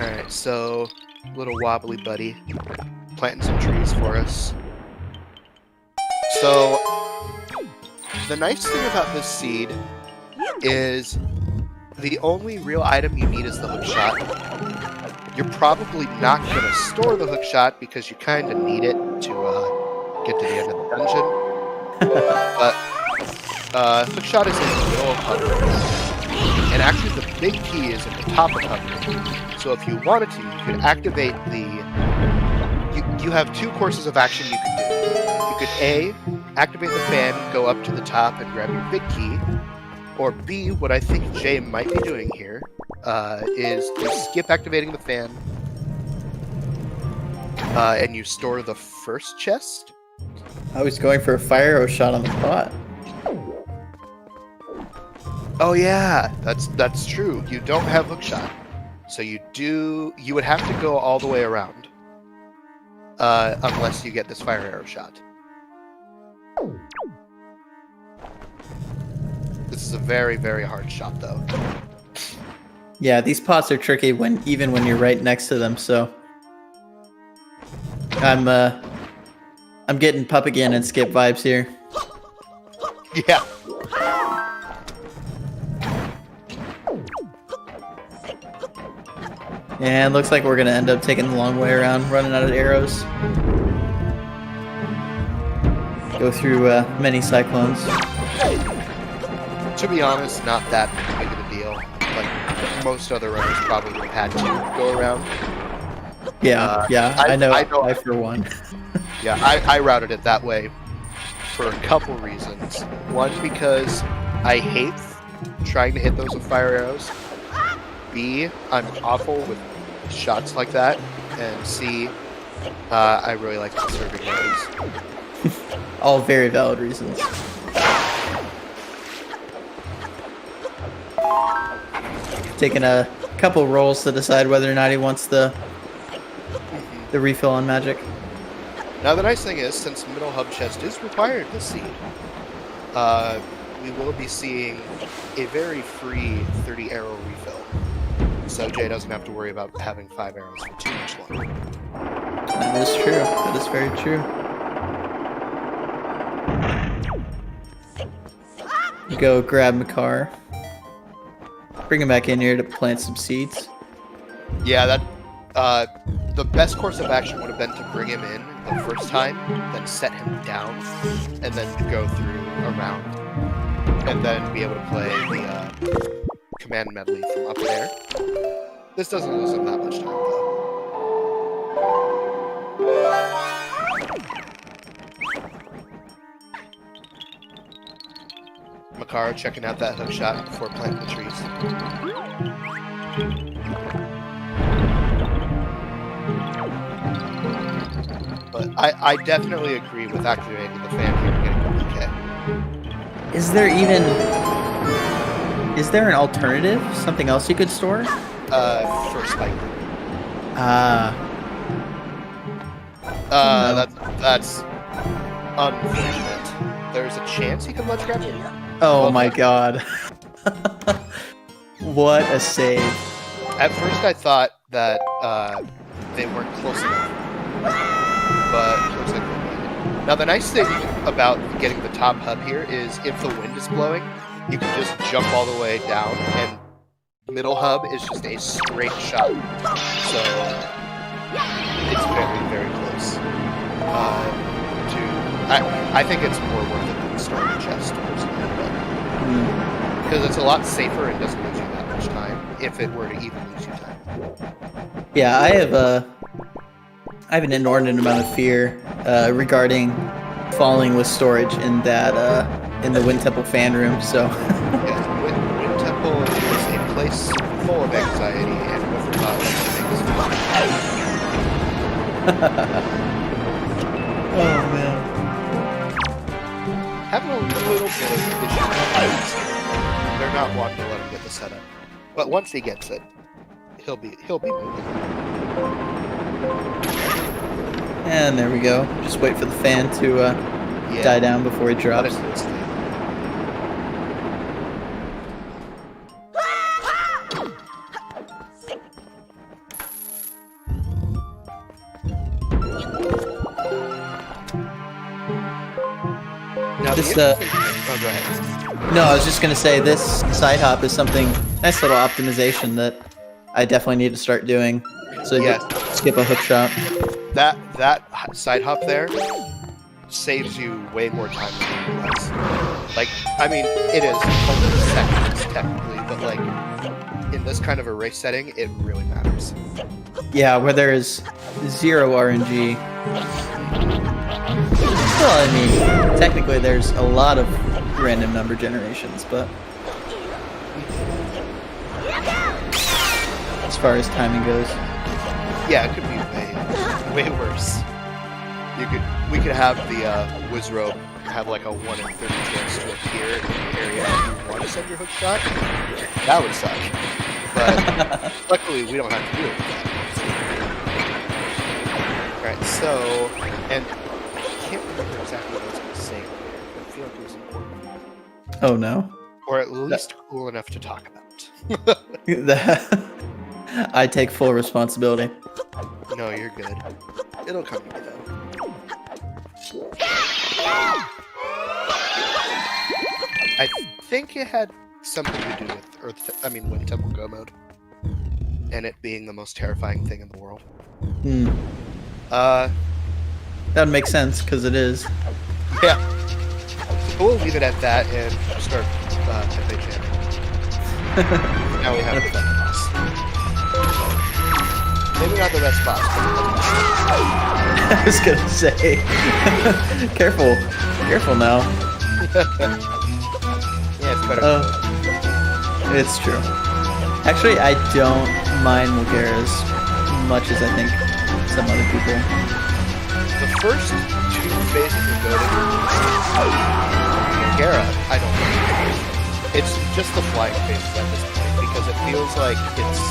Alright, so, little wobbly buddy, planting some trees for us. So, the nice thing about this seed is the only real item you need is the hook shot. You're probably not going to store the hook shot because you kind of need it to get to the end of the dungeon. But hook shot is in the middle of Hungry. And actually the big key is at the top of Hungry. So if you wanted to, you could activate the... You have 2 courses of action you could do. You could A, activate the fan, go up to the top and grab your big key. Or B, what I think Jay might be doing here, is you skip activating the fan, and you store the first chest. I was going for a fire arrow shot on the pot. Oh yeah, that's true. You don't have hookshot, so you would have to go all the way around, unless you get this fire arrow shot. This is a very, very hard shot, though. Yeah, these pots are tricky even when you're right next to them. So I'm getting pup again and skip vibes here. Yeah. And looks like we're gonna end up taking the long way around, running out of arrows. Go through many cyclones. To be honest, not that big of a deal. Like, most other runners probably would have had to go around. Yeah, I know. I for one. Yeah, I routed it that way for a couple reasons. One, because I hate trying to hit those with fire arrows. B, I'm awful with shots like that. And C, I really like conserving those. All very valid reasons. Taking a couple rolls to decide whether or not he wants the refill on magic. Now the nice thing is, since middle hub chest is required this seed, we will be seeing a very free 30 arrow refill. So Jay doesn't have to worry about having 5 arrows for too much longer. That is true. That is very true. Go grab Makar. Bring him back in here to plant some seeds. Yeah, that the best course of action would have been to bring him in the first time, then set him down, and then go through a round, and then be able to play the command medley from up there. This doesn't lose him that much time, though. Makara checking out that hook shot before planting the trees. But I definitely agree with activating the fan here and getting a PK. Is there an alternative? Something else you could store? For Spike. No. That's unfortunate. There's a chance he can ledge grab it. Oh my god. What a save. At first I thought that they weren't close enough. But it looks like they made it. Now the nice thing about getting the top hub here is if the wind is blowing, you can just jump all the way down and middle hub is just a straight shot. So it's very, very close. I think it's more worth it than starting chest personally, because it's a lot safer and doesn't lose you that much time if it were to even lose you time. Yeah, I have an inordinate amount of fear regarding falling with storage in that in the Wind Temple fan room. So Yeah, Wind Temple is a place full of anxiety and overthought oh man. having a little bit of issues. They're not wanting to let him get the setup, but once he gets it, he'll be moving. And there we go. Just wait for the fan to die down before he drops. Now, This, oh, go ahead. No, I was just gonna say this side hop is something nice little optimization that I definitely need to start doing. So you skip a hook shot. That side hop there saves you way more time than you realize. Like, I mean, it is only seconds technically, but like in this kind of a race setting, it really matters. Yeah, where there is 0 RNG. Well, I mean, technically there's a lot of random number generations, but as far as timing goes, yeah, it could be way worse. We could have the Wizrobe have like a 1 in 30 chance to appear in the area that you want to send your hook shot. That would suck. But luckily, we don't have to do it with that. Alright, so, and I can't remember exactly what I was going to say, but I feel like it was important. oh no. Or at least cool enough to talk about. I take full responsibility. No, you're good. It'll come to me, though. I think it had something to do with Wind Temple Go mode. And it being the most terrifying thing in the world. That would make sense, because it is. Yeah. We'll leave it at that and start Tempe Channel. Now we have the best boss. Maybe not the best boss, but I was gonna say, careful now. yeah, it's better. It's true. Actually, I don't mind Mulgara as much as I think some other people. The first 2 phases of Mulgara, I don't mind. It's just the flying phases at this point, because it feels like it's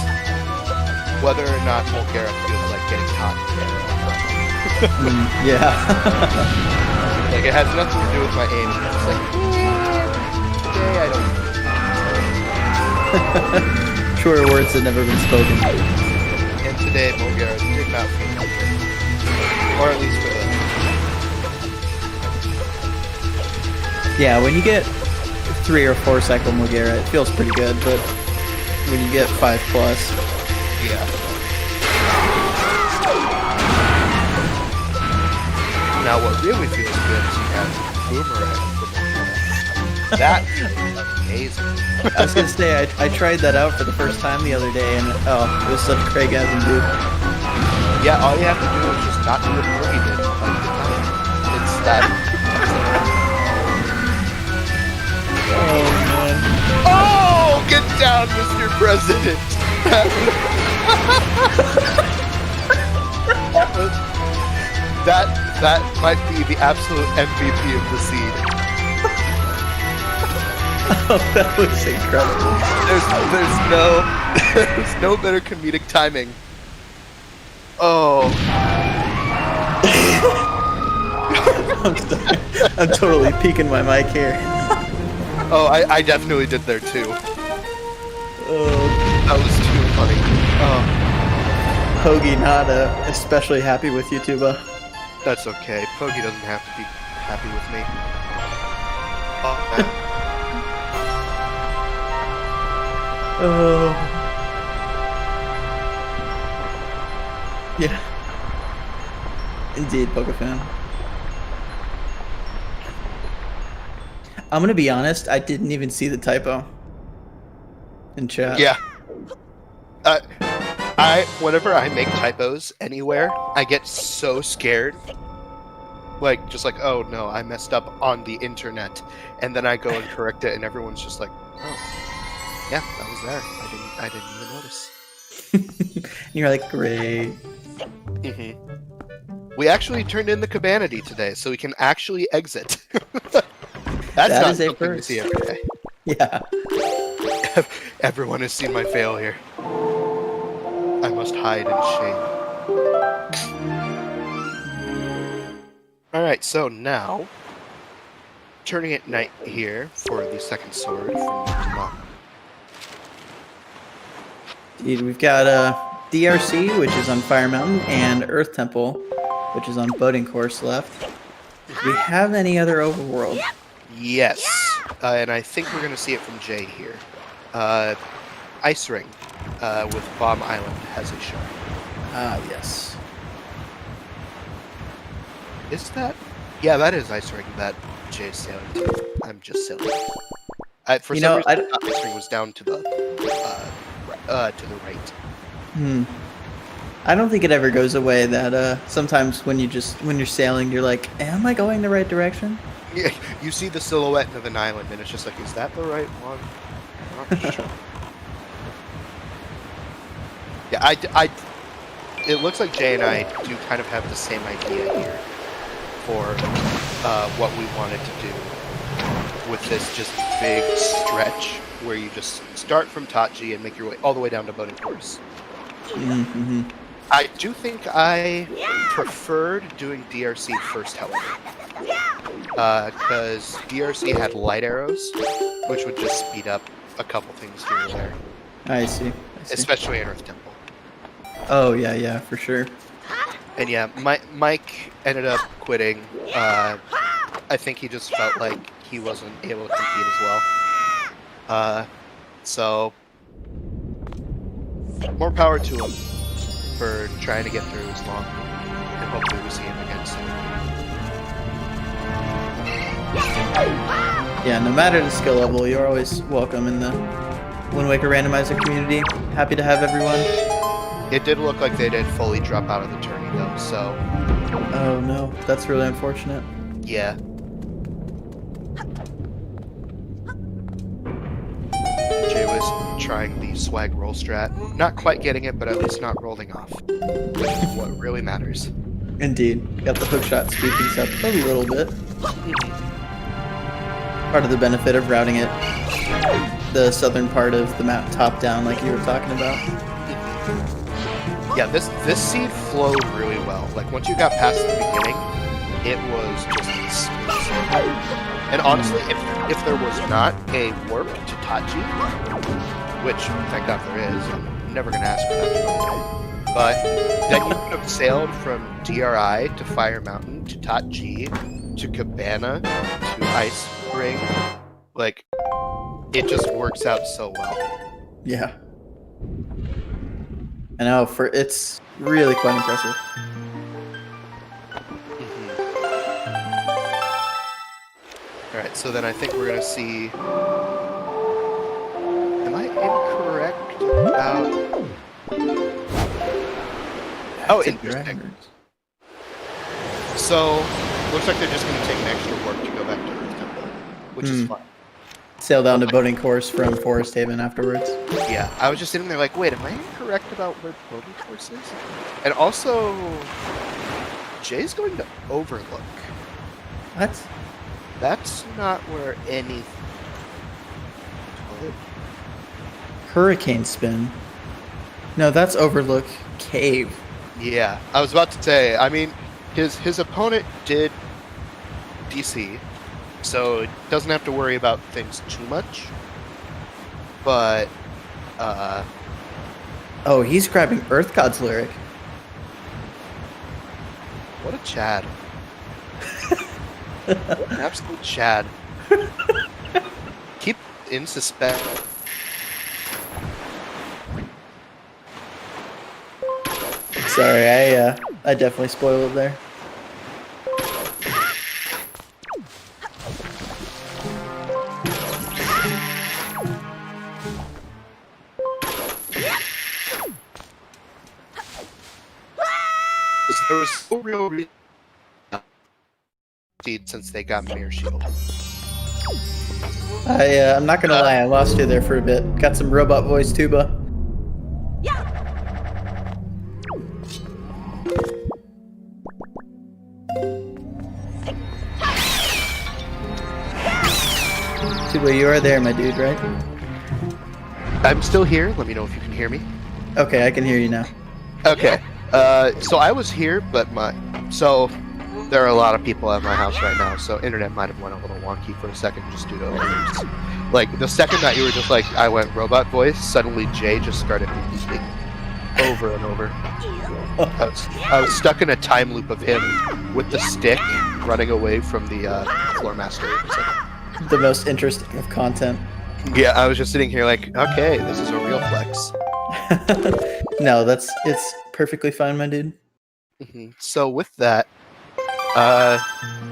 whether or not Mulgara feels like getting caught in the air. Yeah. Like, it has nothing to do with my aim. It's just like, today I don't. Truer words have never been spoken. And today, Mulgara did not feel like it. Or at least for the... Yeah, when you get 3 or 4 cycle Mulgara, it feels pretty good, but when you get 5+, yeah. Now, what really feels good is you have Boomerang for Mulgara. That feels amazing. I was gonna say, I tried that out for the first time the other day, and it was such a Craigasm, dude. Yeah, all you have to do is just not do what Murray did. It's that. Oh, man. Oh, get down, Mr. President! That might be the absolute MVP of the seed. Oh, that was incredible. There's no better comedic timing. Oh. I'm sorry. I'm totally peeking my mic here. Oh, I definitely did there too. Oh, That was too funny. Oh, Hoagie not especially happy with you, Tuba. that's okay. Pogi doesn't have to be happy with me. Oh, man. Oh. Yeah. Indeed, Pokefan. I'm gonna be honest, I didn't even see the typo in chat. Yeah. Whenever I make typos anywhere, I get so scared. Like, just like, oh no, I messed up on the internet. And then I go and correct it, and everyone's just like, oh, yeah, that was there. I didn't even notice. You're like, great. Mm-hmm. We actually turned in the Cabanity today, so we can actually exit. That's That not is a something to first. see every day. Yeah. Everyone has seen my fail here. I must hide in shame. Alright, so now, turning at night here for the second sword from Demon. Indeed, we've got DRC, which is on Fire Mountain, and Earth Temple, which is on Boating Course left. Do we have any other overworld? Yes, and I think we're going to see it from Jay here. Ice Ring with Bomb Island has a show. Ah, yes. Is that? Yeah, that is Ice Ring that Jay's sailing to. I'm just silly. For some reason, I thought Ice Ring was down to the right. I don't think it ever goes away that sometimes when you're sailing, you're like, am I going the right direction? Yeah, you see the silhouette of an island, and it's just like, is that the right one? I'm not sure. Yeah, it looks like Jay and I do kind of have the same idea here for what we wanted to do with this just big stretch where you just start from Tachi and make your way all the way down to Boating Course. Mm-hmm. I do think I preferred doing DRC first, however. Because DRC had light arrows, which would just speed up a couple things here and there. I see. Especially in Earth Temple. Oh, yeah, for sure. And yeah, Mike ended up quitting. I think he just felt like he wasn't able to compete as well. So, more power to him for trying to get through as long. And hopefully we see him again soon. Yeah, no matter the skill level, you're always welcome in the Wind Waker Randomizer community. Happy to have everyone. It did look like they did fully drop out of the tourney though, so... Oh no, that's really unfortunate. Yeah. Jay was trying the swag roll strat. Not quite getting it, but at least not rolling off. Which is what really matters. Indeed. Got the hookshot speed things up a little bit. Part of the benefit of routing it the southern part of the map top down like you were talking about. Yeah, this seed flowed really well. Like, once you got past the beginning, it was just smooth. And honestly, if there was not a warp to Tachi, which, thank God there is, I'm never going to ask for that to go away, but then you could have sailed from DRI to Fire Mountain to Tachi to Cabana to Ice Ring. Like, it just works out so well. Yeah. I know, it's really quite impressive. Alright, so then I think we're going to see... Am I incorrect about... Oh, interesting. So, looks like they're just going to take an extra warp to go back to Earth Temple, which is fine. Sail down to Boating Course from Forest Haven afterwards. Yeah, I was just sitting there like, wait, am I incorrect about where Boating Course is? And also, Jay's going to Overlook. What? That's not where any. Hurricane spin. No, that's Overlook Cave. Yeah, I was about to say. I mean, his opponent did DC, so it doesn't have to worry about things too much. But Oh, he's grabbing Earth God's lyric. what a Chad! What an absolute Chad! Keep in suspense. Sorry, I definitely spoiled it there. There was no real reason since they got Mirror Shield. I'm not gonna lie, I lost you there for a bit. Got some robot voice tuba. Tuba, you are there, my dude, right? I'm still here. Let me know if you can hear me. Okay, I can hear you now. Okay. So I was here, but so there are a lot of people at my house right now, so internet might have went a little wonky for a second just due to alerts. Like the second that you were just like, I went robot voice, suddenly Jay just started beeping over and over. I was stuck in a time loop of him with the stick running away from the floor master. The most interesting of content. Yeah, I was just sitting here like, okay, this is a real flex. No, it's perfectly fine, my dude. So with that,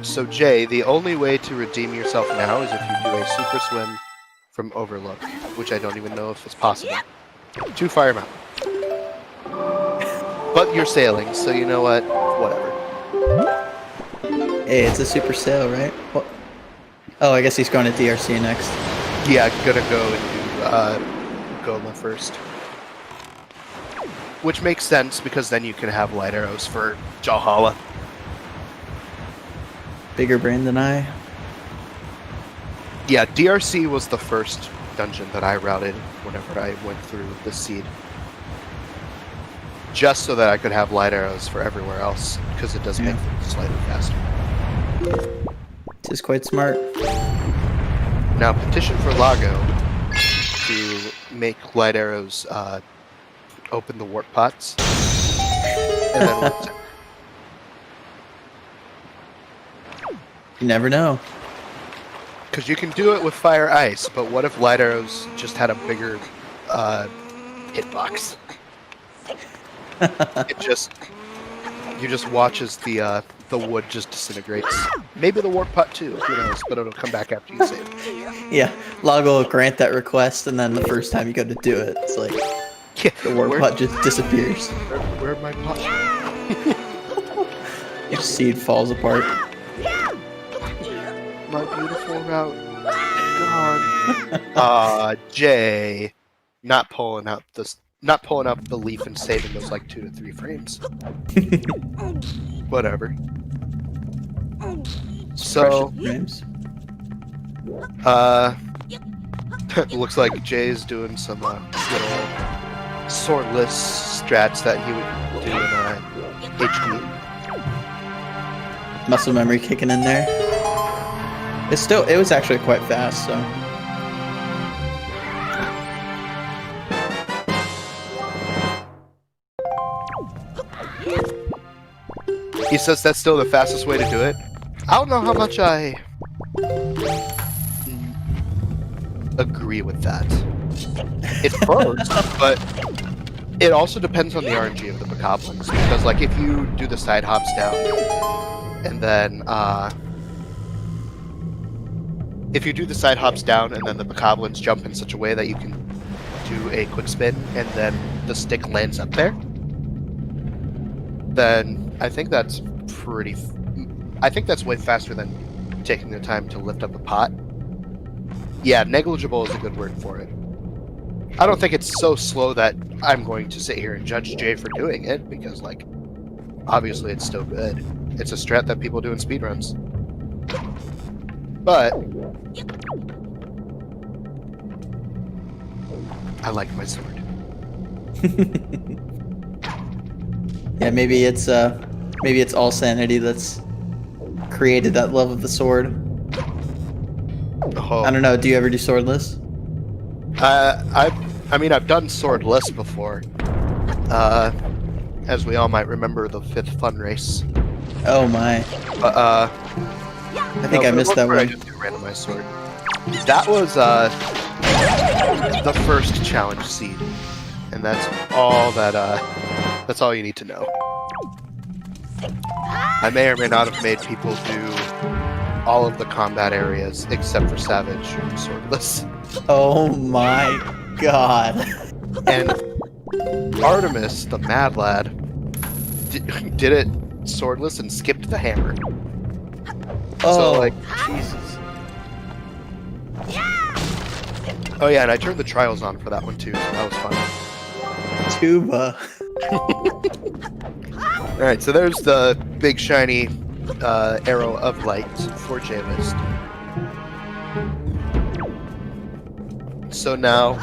so Jay, the only way to redeem yourself now is if you do a super swim from Overlook, which I don't even know if it's possible, to Fire Mountain. But you're sailing, so you know what? Whatever. Hey, it's a super sale, right? What? Oh, I guess he's going to DRC next. Yeah, gonna go and do Goma first. Which makes sense because then you can have light arrows for Jalhalla. Bigger brain than I. Yeah, DRC was the first dungeon that I routed whenever I went through the seed. Just so that I could have light arrows for everywhere else, because it does make things slightly faster. This is quite smart. Now, petition for Lago to make light arrows open the warp pots. And then You never know. because you can do it with fire ice, but what if light arrows just had a bigger hitbox? You just watch as the wood just disintegrates. Maybe the warp pot too, who knows? But it'll come back after you save. Yeah, Lago will grant that request, and then the first time you go to do it, it's like the warp pot just disappears. Where'd my pot? Your seed falls apart. My beautiful route gone. Jay, not pulling out the leaf and saving those like 2 to 3 frames. Whatever. So, Frames. looks like Jay's doing some little swordless strats that he would do in HD. Muscle memory kicking in there. It was actually quite fast, so. He says that's still the fastest way to do it. I don't know how much I agree with that. It's close, but it also depends on the RNG of the Bokoblins. Because, like, if you do the side hops down, and then the Bokoblins jump in such a way that you can do a quick spin, and then the stick lands up there, then I think that's way faster than taking the time to lift up a pot. Yeah, negligible is a good word for it. I don't think it's so slow that I'm going to sit here and judge Jay for doing it, because, like, obviously it's still good. It's a strat that people do in speedruns. But I like my sword. Yeah, maybe it's all sanity that's created that love of the sword. Oh. I don't know. Do you ever do swordless? I mean, I've done swordless before. As we all might remember, the 5th fun race. Oh my! But I think I missed that I one. just do randomized sword. That was the first challenge seed, and that's all that that's all you need to know. I may or may not have made people do all of the combat areas except for Savage swordless. Oh my god! And Artemis, the mad lad, did it swordless and skipped the hammer. Oh, So, like, Jesus. Oh yeah, and I turned the trials on for that one too, so that was fun. tuba. Alright, so there's the big shiny arrow of light for jwiste. So now,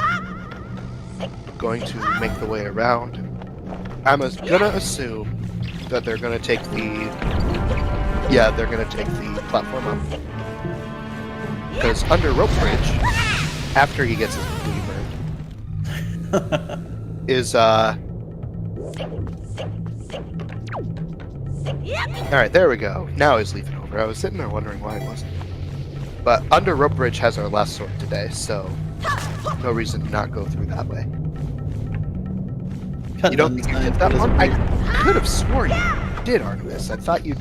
going to make the way around. I'm gonna assume that they're gonna take the... Yeah, they're gonna take the platform up. Because under Rope Bridge, after he gets his booty burned, is Alright, there we go. Now he's leaving over. I was sitting there wondering why it wasn't. But under Rope Bridge has our last sword today, so no reason to not go through that way. You don't think you did that one? I could have sworn you did, Artemis. I thought you...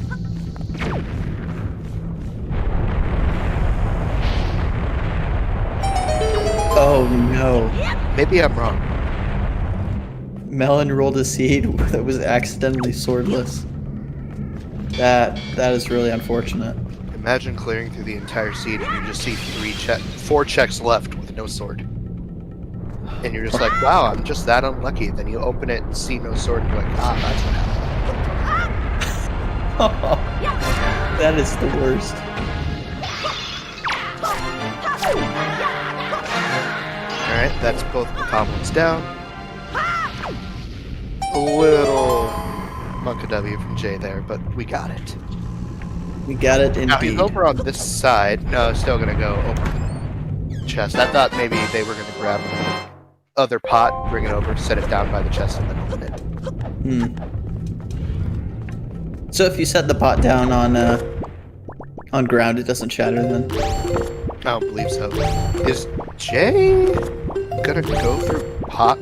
Oh no! Maybe I'm wrong. Melon rolled a seed that was accidentally swordless. That is really unfortunate. Imagine clearing through the entire seed and you just see 4 checks left with no sword. And you're just like, wow, I'm just that unlucky. Then you open it and see no sword and you're like, ah, that's what happened. That is the worst. Alright, that's both the goblins down. A little Monk of W from Jay there, but we got it. We got it Now he's indeed. over on this side. No, still gonna go open the chest. I thought maybe they were gonna grab the other pot, bring it over, set it down by the chest, and then open it. So if you set the pot down on ground, it doesn't shatter then? I don't believe so. Is Jay gonna go through pot?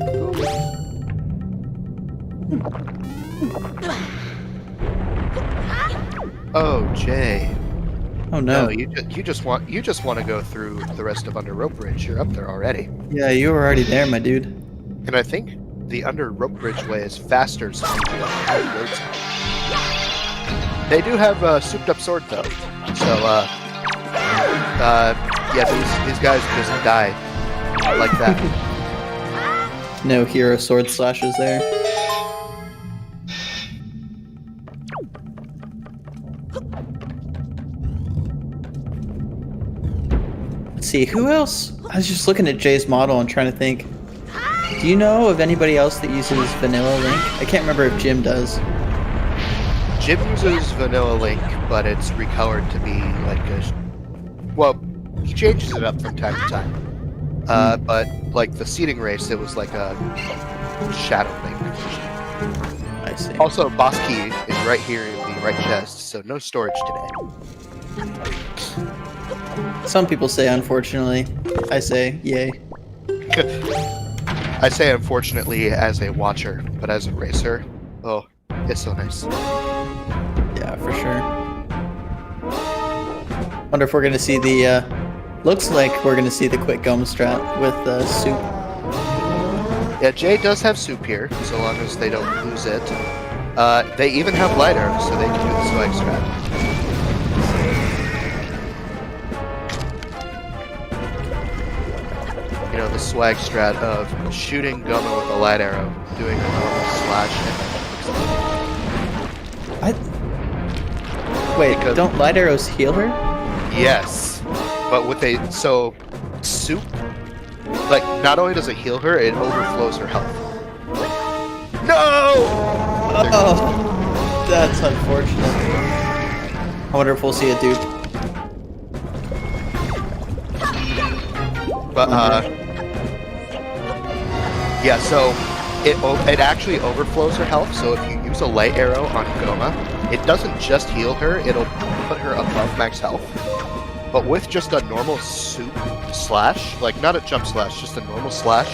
Oh, Jay. Oh no. No, you just want to go through the rest of Under Rope Bridge. You're up there already. Yeah, you were already there, my dude. And I think the Under Rope Bridge way is faster, so you can go out the roadside. They do have a souped up sword though, so yeah, these guys just die like that. No hero sword slashes there. Let's see, who else? I was just looking at Jay's model and trying to think. Do you know of anybody else that uses Vanilla Link? I can't remember if Jim does. Jim uses Vanilla Link, but it's recolored to be like a... Well, he changes it up from time to time. But like the seeding race, it was like a Shadow Link. I see. Also, boss key is right here in the right chest, so no storage today. Some people say unfortunately. I say yay. I say unfortunately as a watcher, but as a racer, oh, it's so nice. Yeah, for sure. Wonder if we're gonna see the. Looks like we're gonna see the quick gum strat with soup. Yeah, Jay does have soup here, so long as they don't lose it. They even have light arrows, so they can do the swag strat. You know, the swag strat of shooting Gumma with a light arrow, doing a normal slash, and then Wait, Because- don't light arrows heal her? Yes, but with soup, like not only does it heal her, it overflows her health. No! Oh, that's unfortunate. I wonder if we'll see a dupe. But yeah, so it actually overflows her health. So if you use a light arrow on Goma, it doesn't just heal her; it'll put her above max health. But with just a normal soup slash, like not a jump slash, just a normal slash,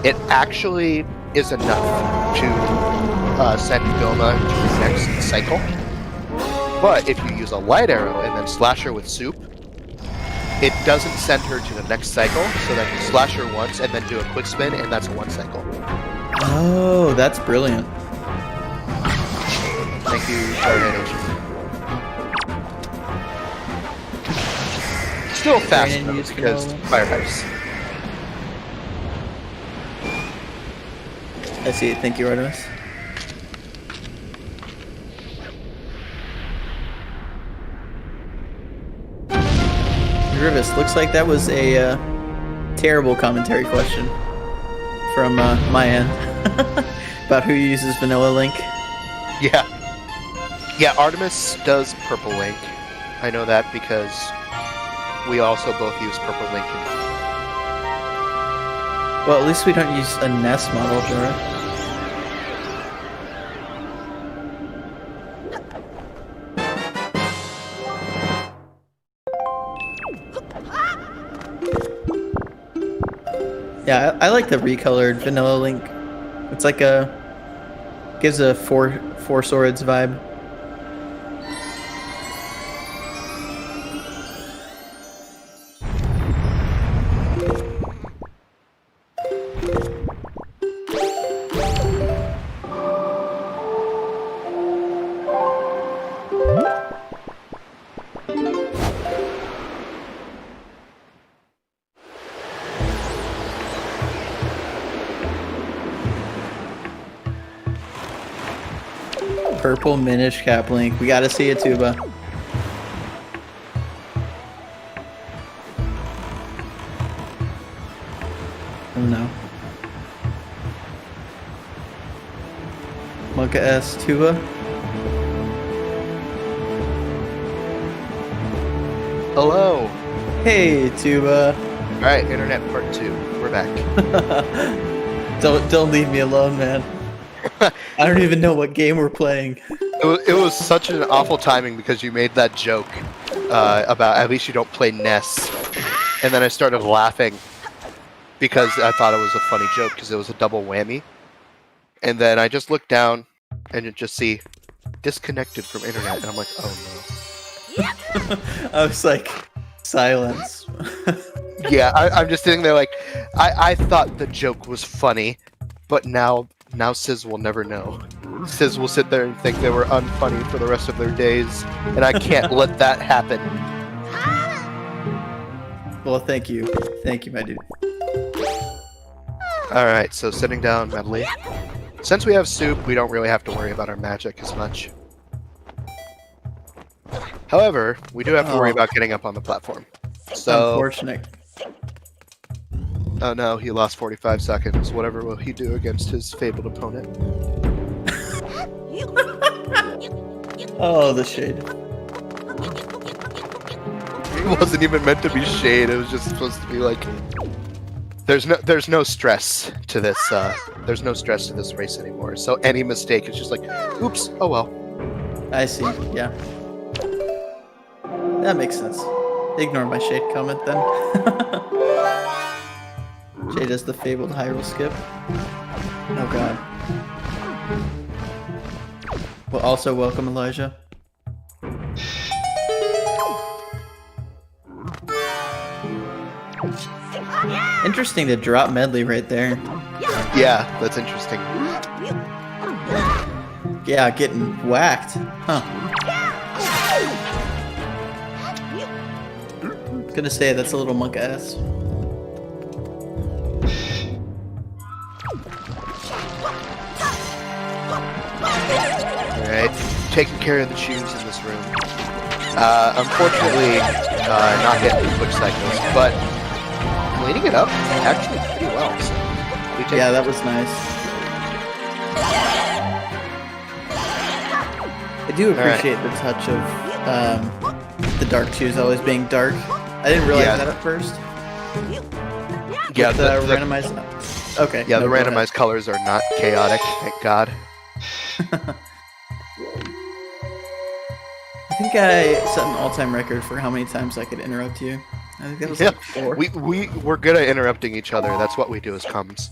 it actually is enough to send Goma to the next cycle. But if you use a light arrow and then slash her with soup, it doesn't send her to the next cycle, so then you slash her once and then do a quick spin, and that's one cycle. Oh, that's brilliant. Thank you, Sharnation. Still fast Brandon though, used because Vanilla. fire types. I see. Thank you, Artemis. Grievous, looks like that was a terrible commentary question from my end about who uses Vanilla Link. Yeah. Yeah, Artemis does Purple Link. I know that because we also both use Purple Link. Well, at least we don't use a NES model, Dora. Yeah, I like the recolored Vanilla Link. It's like gives a four swords vibe. Purple Minish Cap Link. We gotta see it, Tuba. Oh no. Monka S Tuba. Hello! Hey, Tuba. Alright, Internet Part 2. We're back. Don't leave me alone, man. I don't even know what game we're playing. It was such an awful timing because you made that joke about at least you don't play NES. And then I started laughing because I thought it was a funny joke because it was a double whammy. And then I just looked down and you just see disconnected from internet. And I'm like, oh no. I was like, silence. Yeah, I'm just sitting there like, I thought the joke was funny, but now Sis will never know. Sis will sit there and think they were unfunny for the rest of their days, and I can't let that happen. Well, thank you. Thank you, my dude. Alright, so sitting down medley. Since we have soup, we don't really have to worry about our magic as much. However, we do have to worry about getting up on the platform. So, Unfortunate. oh no, he lost 45 seconds. Whatever will he do against his fabled opponent? Oh, the shade. It wasn't even meant to be shade. It was just supposed to be like, there's no stress to this. There's no stress to this race anymore. So any mistake is just like, oops. Oh well. I see. Yeah. That makes sense. Ignore my shade comment then. Shade is the fabled Hyrule skip. Oh god. Well, also welcome Elijah. Interesting to drop medley right there. Yeah, that's interesting. Yeah, getting whacked. Huh. I was gonna say that's a little monk ass. Alright, taking care of the shoes in this room. Unfortunately, not getting the quick cycles, but cleaning it up actually pretty well. So we take Yeah, that was nice. I do appreciate the touch of the dark shoes always being dark. I didn't realize that at first. Yeah, the randomized. Okay. Yeah, no, the go ahead. randomized colors are not chaotic, thank God. I think I set an all-time record for how many times I could interrupt you. I think that was like 4. We're good at interrupting each other. That's what we do as comms.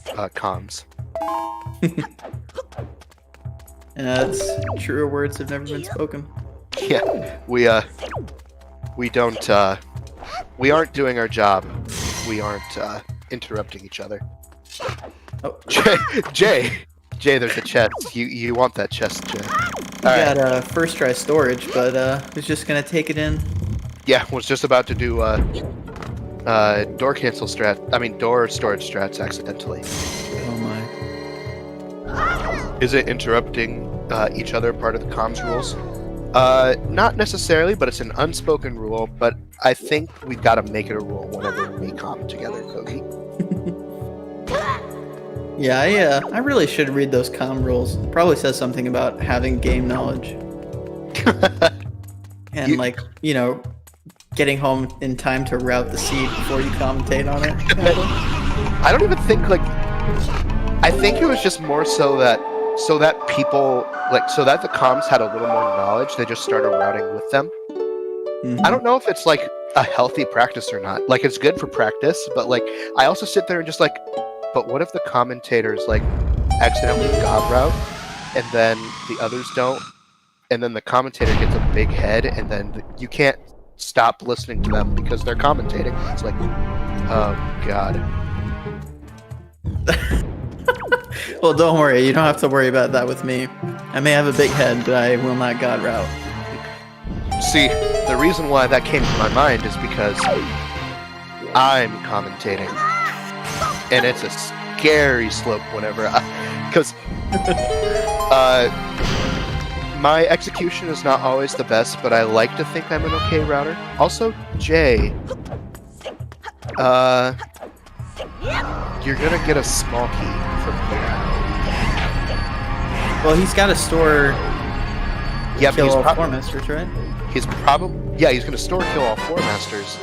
And that's truer words have never been spoken. Yeah, we don't we aren't doing our job. We aren't interrupting each other. Oh, Jay, there's a chest. You want that chest, Jay? we got first try storage, but was just gonna take it in. Yeah, was just about to do door cancel strat. I mean door storage strats accidentally. Oh my. Is it interrupting each other part of the comms rules? Not necessarily, but it's an unspoken rule. But I think we've got to make it a rule whenever we comm together, Kogi. Yeah, I really should read those comm rules. It probably says something about having game knowledge. And getting home in time to route the seed before you commentate on it. I don't even think I think it was just more so that people so that the comms had a little more knowledge, they just started routing with them. Mhm. I don't know if it's like a healthy practice or not. Like it's good for practice, but like I also sit there and just like, but what if the commentators like accidentally god route and then the others don't, and then the commentator gets a big head and then you can't stop listening to them because they're commentating. It's like, oh god. Well, don't worry. You don't have to worry about that with me. I may have a big head, but I will not god route. See, the reason why that came to my mind is because I'm commentating, and it's a scary slope whenever because my execution is not always the best, but I like to think I'm an okay router. Also, Jay, you're gonna get a small key from here. Well, he's got to store Yeah, but kill he's all prob- 4 masters, right? He's probably he's gonna store kill all 4 masters,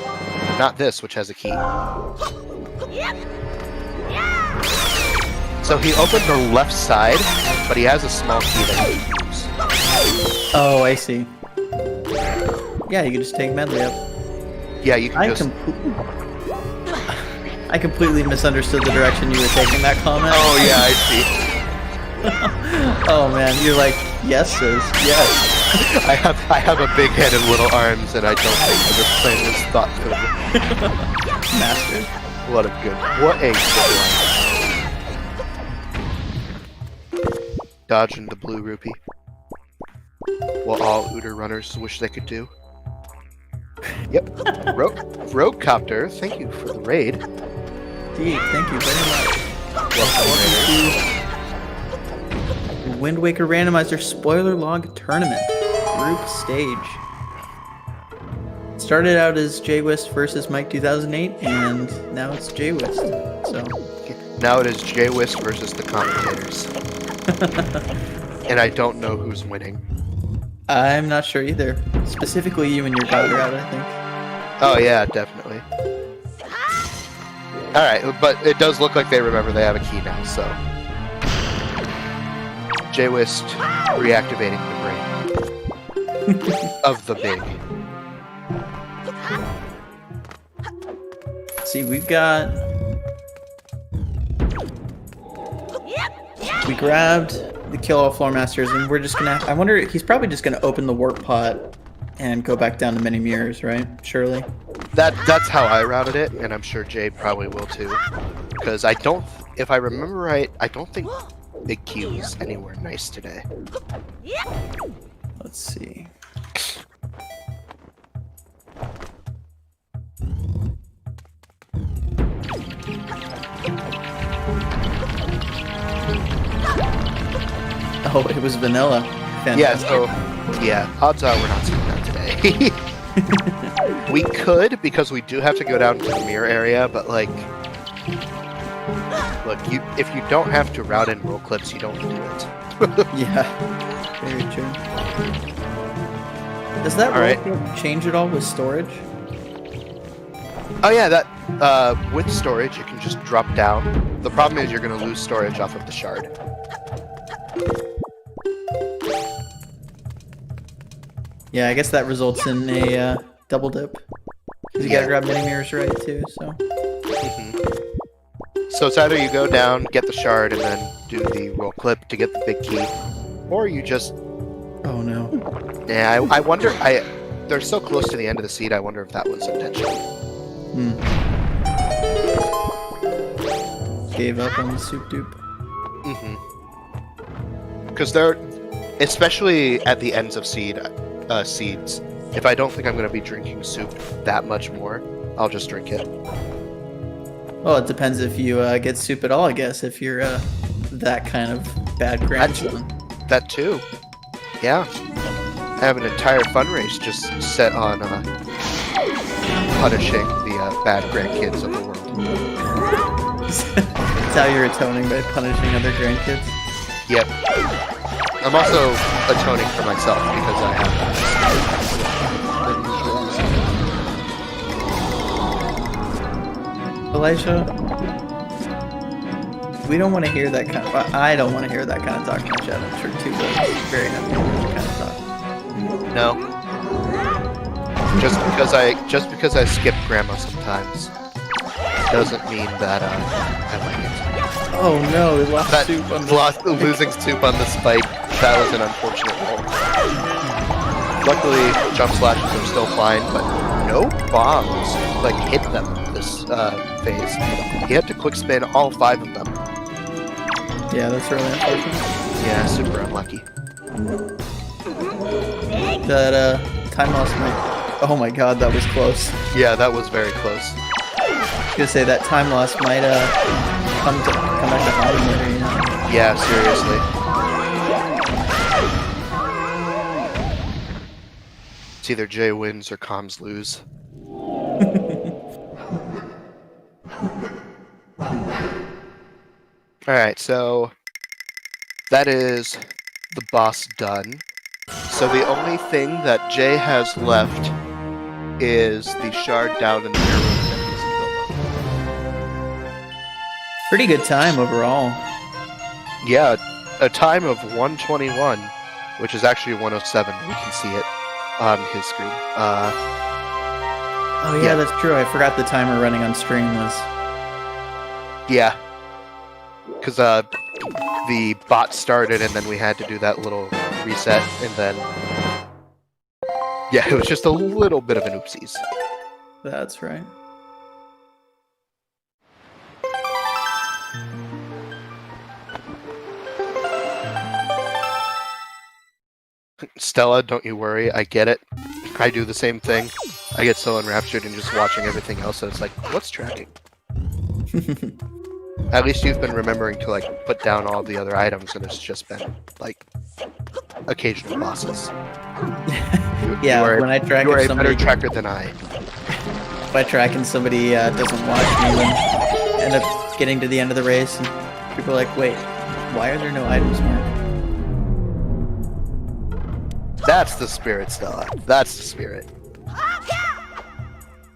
not this, which has a key. So he opened the left side, but he has a small key that he can use. Oh, I see. Yeah, you can just take medley up. Yeah, you can I completely misunderstood the direction you were taking that comment. Oh yeah, I see. Oh man, you're like, yes, sis, yes. I have a big head and little arms, and I don't think this plan was thought through. Master. What a good line. Dodging the blue rupee. What all Uter runners wish they could do. Yep. Rogue Copter, thank you for the raid. Indeed, thank you very much. Welcome, raiders. Wind Waker Randomizer Spoiler Log Tournament Group Stage. Started out as jwiste versus mike2008, and now it's jwiste. So Now it is jwiste versus the commentators. And I don't know who's winning. I'm not sure either. Specifically you and your god route, I think. Oh yeah, definitely. Alright, but it does look like they remember they have a key now, so. jwiste reactivating the brain. Of the big. See, we grabbed the kill all floor masters, and we're just gonna. I wonder. He's probably just gonna open the warp pot and go back down to many mirrors, right? Surely. That's how I routed it, and I'm sure Jay probably will too. Because if I remember right, I don't think Big Q is anywhere nice today. Let's see. Oh, it was vanilla. Fantastic. Yeah, so Yeah, odds are we're not seeing that today. We could, because we do have to go down to the mirror area, but like, look, if you don't have to route in roll clips, you don't do it. Yeah, very true. Does that roll clip change at all with storage? Oh yeah, that with storage you can just drop down. The problem is you're going to lose storage off of the shard. Yeah, I guess that results in a double dip. Because you gotta grab mini mirrors right too, so. So it's either you go down, get the shard, and then do the roll clip to get the big key, or you just... Oh no. Yeah, I wonder... They're so close to the end of the seed, I wonder if that was intentional. Gave up on the soup dupe. Because they're... Especially at the ends of seeds, if I don't think I'm going to be drinking soup that much more, I'll just drink it. Well, it depends if you get soup at all, I guess, if you're that kind of bad grandson. That too. Yeah. I have an entire fun race just set on punishing the bad grandkids of the world. That's how you're atoning, by punishing other grandkids? Yep. I'm also atoning for myself because I have Elisha, we don't want to hear that kind of... I don't want to hear that kind of talk in the chat. I'm sure too, but it's very happy to hear that kind of talk. No. Just because I skip grandma sometimes doesn't mean that I like it. Oh no, we lost soup on the losing soup on the spike. That was an unfortunate roll. Luckily, jump slashes are still fine, but no bombs like hit them this phase. He had to quick spin all 5 of them. Yeah, that's really unfortunate. Yeah, super unlucky. That time loss might... Oh my god, that was close. Yeah, that was very close. I was gonna say that time loss might come back to haunt him later, you know? Yeah, seriously. It's either Jay wins or comms lose. Alright, so that is the boss done. So the only thing that Jay has left is the shard down in the mirror room that he's built. Pretty good time overall. Yeah, a time of 121, which is actually 107. We can see it on his screen. Oh yeah, that's true. I forgot the timer running on stream was... Yeah. Because the bot started and then we had to do that little reset and then... Yeah, it was just a little bit of an oopsies. That's right. Stella, don't you worry, I get it. I do the same thing. I get so enraptured in just watching everything else that it's like, what's tracking? At least you've been remembering to like put down all the other items and it's just been like occasional bosses. Yeah, when I track you're if a somebody... better tracker than I. If I track and somebody doesn't watch me, then end up getting to the end of the race and people are like, wait, why are there no items marked? That's the spirit, Stella. That's the spirit.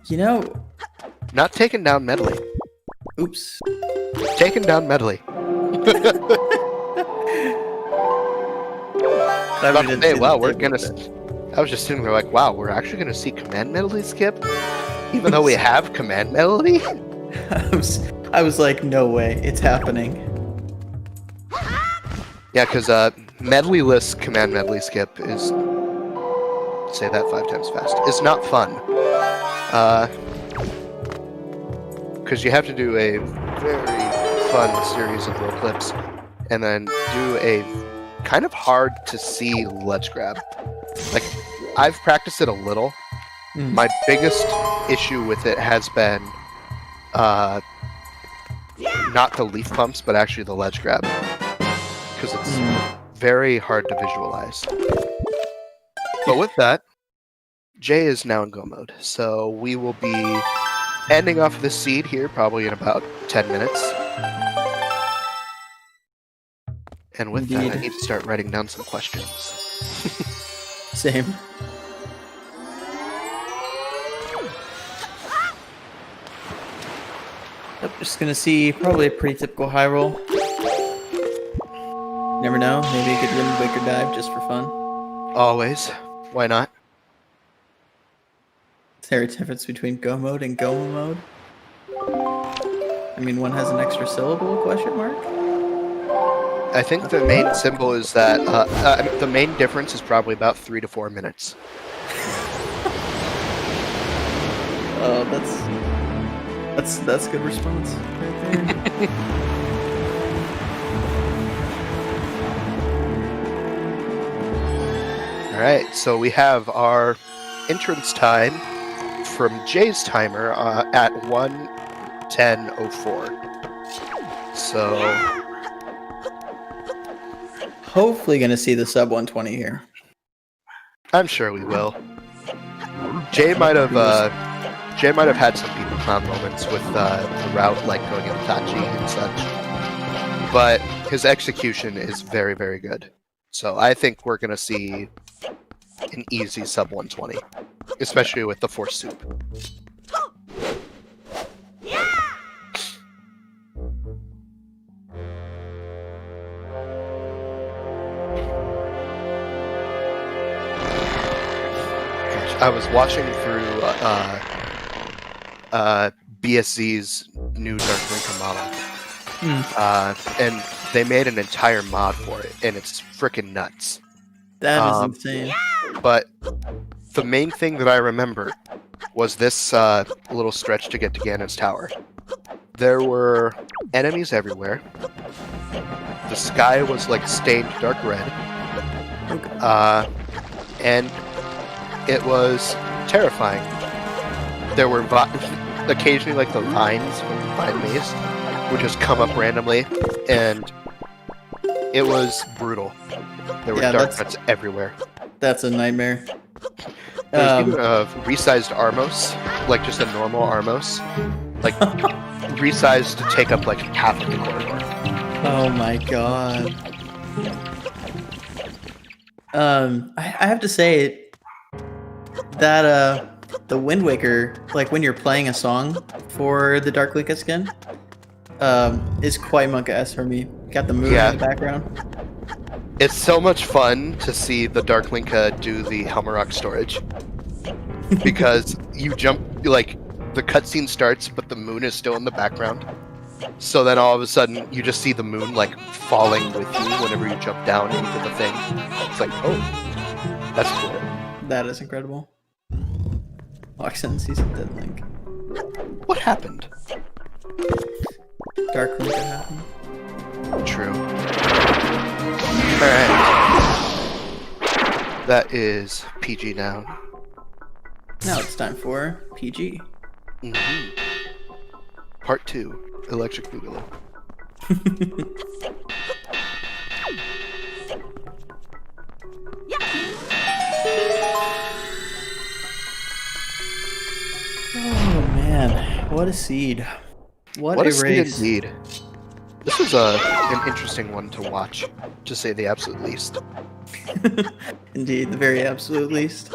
You know... Not taking down Medley. Oops. Taking down Medley. Hey, wow, we're gonna... I was just sitting there like, wow, we're actually gonna see Command Medley skip? Even though we have Command Medley? I was like, no way, it's happening. Yeah, because medley-less Command Medley skip is... Say that 5 times fast. It's not fun. Because you have to do a very fun series of roll clips, and then do a kind of hard to see ledge grab. Like, I've practiced it a little. My biggest issue with it has been not the leaf pumps, but actually the ledge grab. Because it's very hard to visualize. But with that, Jay is now in go mode, so we will be ending off this seed here probably in about 10 minutes. And with that, I Indeed. need to start writing down some questions. Same. Yep, just gonna see probably a pretty typical high roll. Never know, maybe a good Wind Waker dive just for fun. Always. Why not? Is there a difference between go mode and go mode? I mean, one has an extra syllable, question mark? I think the main symbol is that the main difference is probably about 3 to 4 minutes. Oh, that's a good response right there. All right, so we have our entrance time from Jay's timer at 1:10:04. So Hopefully gonna see the sub 120 here. I'm sure we will. Jay might have had some people clown moments with the route, like going in Tachi and such, but his execution is very, very good. So I think we're gonna see an easy sub 120, especially with the force soup. I was watching through BSZ's new Dark Linker model, and they made an entire mod for it, and it's freaking nuts. That is insane. But the main thing that I remember was this little stretch to get to Ganon's Tower. There were enemies everywhere. The sky was like stained dark red. And it was terrifying. There were occasionally like the vines from the vine maze would just come up randomly, and it was brutal. There were dark nuts everywhere. That's a nightmare. There's even a resized Armos, like just a normal Armos, like resized to take up like half of the corridor. Oh my god. I have to say that the Wind Waker, like when you're playing a song for the Dark Link skin, is quite Monka-esque for me. Got the moon in the background. It's so much fun to see the Dark Linka do the Helmarok storage. Because you jump, like, the cutscene starts, but the moon is still in the background. So then all of a sudden, you just see the moon, like, falling with you whenever you jump down into the thing. It's like, oh, that's cool. That is incredible. Walks in and sees a dead Link. What happened? Dark Link happened. True. Alright. That is PG now. Now it's time for PG. Part 2, Electric Boogaloo. Oh man, what a seed. What a seed race. indeed. This was an interesting one to watch, to say the absolute least. Indeed, the very absolute least.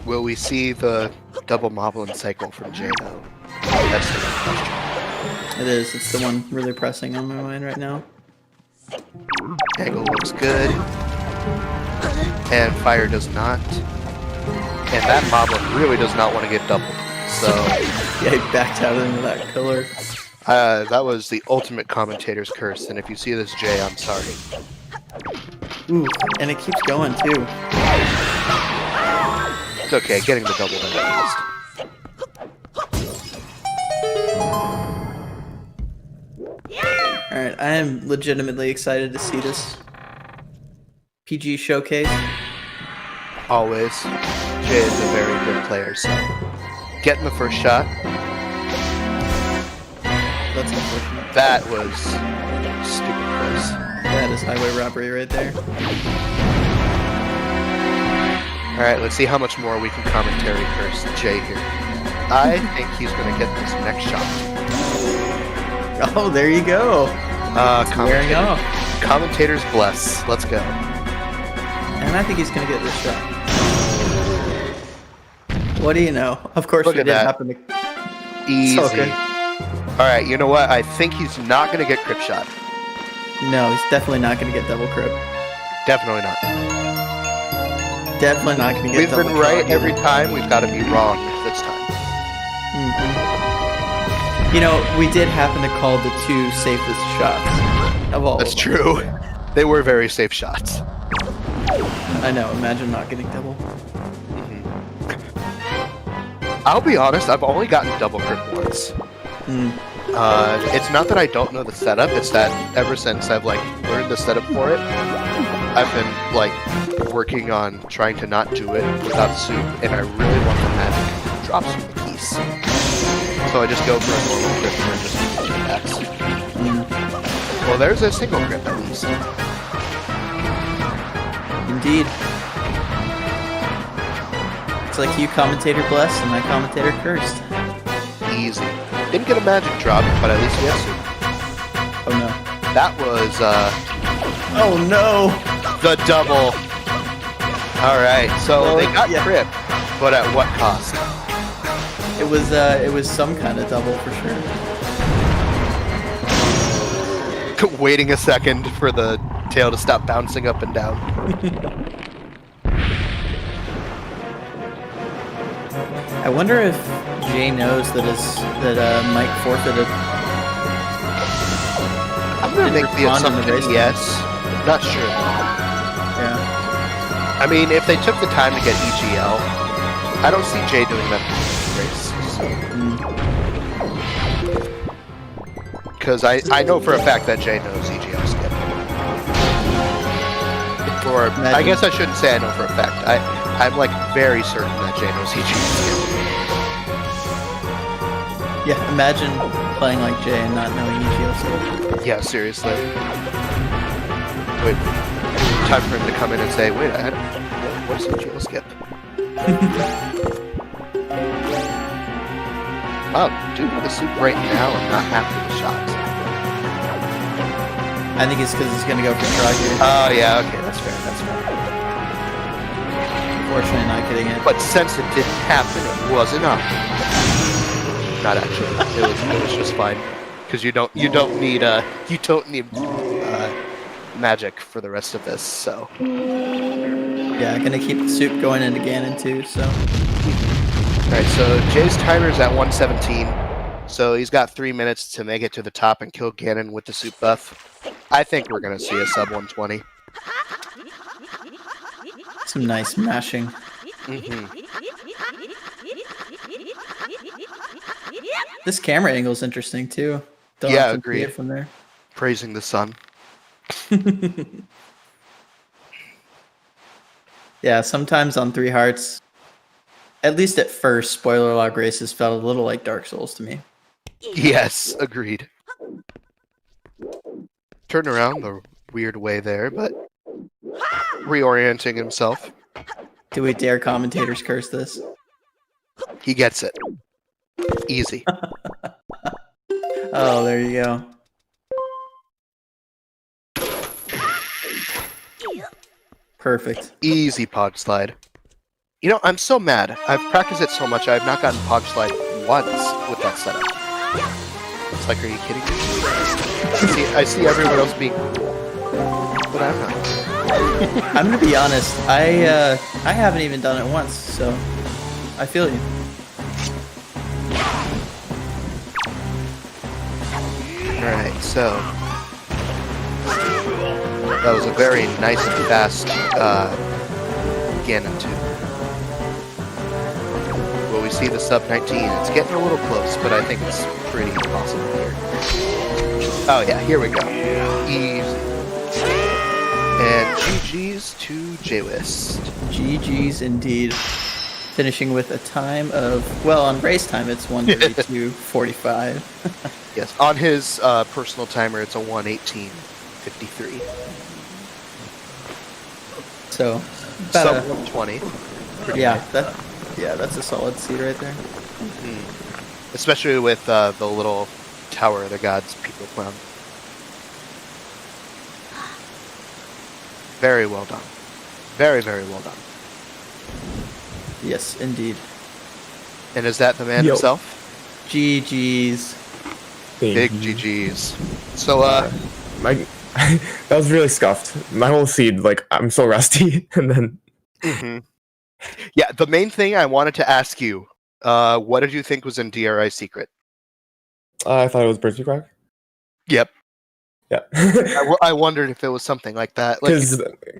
Will we see the double Moblin cycle from Jay though? That's the question. It is. It's the one really pressing on my mind right now. Angle looks good. And fire does not. And that Moblin really does not want to get doubled. So yeah, he backed out into that pillar. that was the ultimate commentator's curse, and if you see this, Jay, I'm sorry. Ooh, and it keeps going too. It's okay, getting the double then at least. Alright, I am legitimately excited to see this PG showcase. Always. Jay is a very good player, so getting the first shot. That's unfortunate. That was stupid close. That is highway robbery right there. Alright, let's see how much more we can commentary curse Jay here. I think he's going to get this next shot. Oh, there you go. Wearing off. Commentators bless. Let's go. And I think he's going to get this shot. What do you know? Of course, Look it at didn't that. happen to... Easy. Okay. Alright, you know what? I think he's not going to get crit shot. No, he's definitely not going to get double crip. Definitely not. Definitely not going to get We've double been right crip. every time. We've got to be wrong this time. Mhm. You know, we did happen to call the 2 safest shots of all. That's of them. true. They were very safe shots. I know. Imagine not getting double. I'll be honest, I've only gotten double crit once. Mm. It's not that I don't know the setup, it's that ever since I've learned the setup for it, I've been working on trying to not do it without soup, and I really want the magic drops from the keys. So I just go for a normal crit and just keep it backs. Well, there's a single crit at least. Indeed. It's like you commentator blessed and I commentator cursed. Easy. Didn't get a magic drop, but at least we have soup. Oh no. That was Oh no! the double. Alright, so Well, they got yeah. crit, but at what cost? It was some kind of double for sure. Waiting a second for the tail to stop bouncing up and down. I wonder if Jay knows that Mike forfeited. I'm gonna make the respond in the assumption race. yes. Not sure. Yeah. I mean, if they took the time to get EGL, I don't see Jay doing that in the race. Because I know for a fact that Jay knows EGL skip. Or I guess I shouldn't say I know for a fact. I'm very certain that Jay knows EGL skip. Yeah. Imagine playing like Jay and not knowing EGL skip. Yeah, seriously. Wait, time for him to come in and say, wait, what's EGL skip? Wow, dude, the soup right now and not after the shots. I think it's because he's gonna go for drag here. Oh, yeah, okay, that's fair. Unfortunately, not getting it. But since it didn't happen, it wasn't up. Not actually. It was just fine. Because you don't need magic for the rest of this, so. Yeah, gonna keep the soup going into Ganon too, so. Alright, so Jay's timer's at 117. So he's got 3 minutes to make it to the top and kill Ganon with the soup buff. I think we're gonna see a sub 120. Some nice mashing. This camera angle is interesting too. Don't Yeah, often see agreed. it from there. Praising the sun. Yeah, sometimes on 3 Hearts, at least at first, spoiler log races felt a little like Dark Souls to me. Yes, agreed. Turned around the weird way there, but reorienting himself. Do we dare commentators curse this? He gets it. Easy. Oh, there you go. Perfect. Easy Pog Slide. You know, I'm so mad. I've practiced it so much, I've not gotten Pog Slide once with that setup. It's like, are you kidding me? I see everyone else being... But I'm not. I'm gonna be honest. I haven't even done it once, so I feel you. Alright, so... That was a very nice and fast Ganon 2. Well, we see the sub 19. It's getting a little close, but I think it's pretty possible here. Oh yeah, here we go. Easy. And GG's to jwiste. GG's indeed. Finishing with a time of, well, on race time it's 1:32:45. Yes, on his personal timer, it's a 1:18:50. 153. So Sub about 120. Pretty yeah, nice. that's a solid seed right there. Especially with the little Tower of the Gods people clown. Very well done. Very, very well done. Yes, indeed. And is that the man Yo. himself? GG's. Big GG's. So, My that was really scuffed. My whole seed, like, I'm so rusty. And then yeah, the main thing I wanted to ask you, what did you think was in DRI Secret? I thought it was Birdsby Crack. Yep. Yeah. I wondered if it was something like that. Like,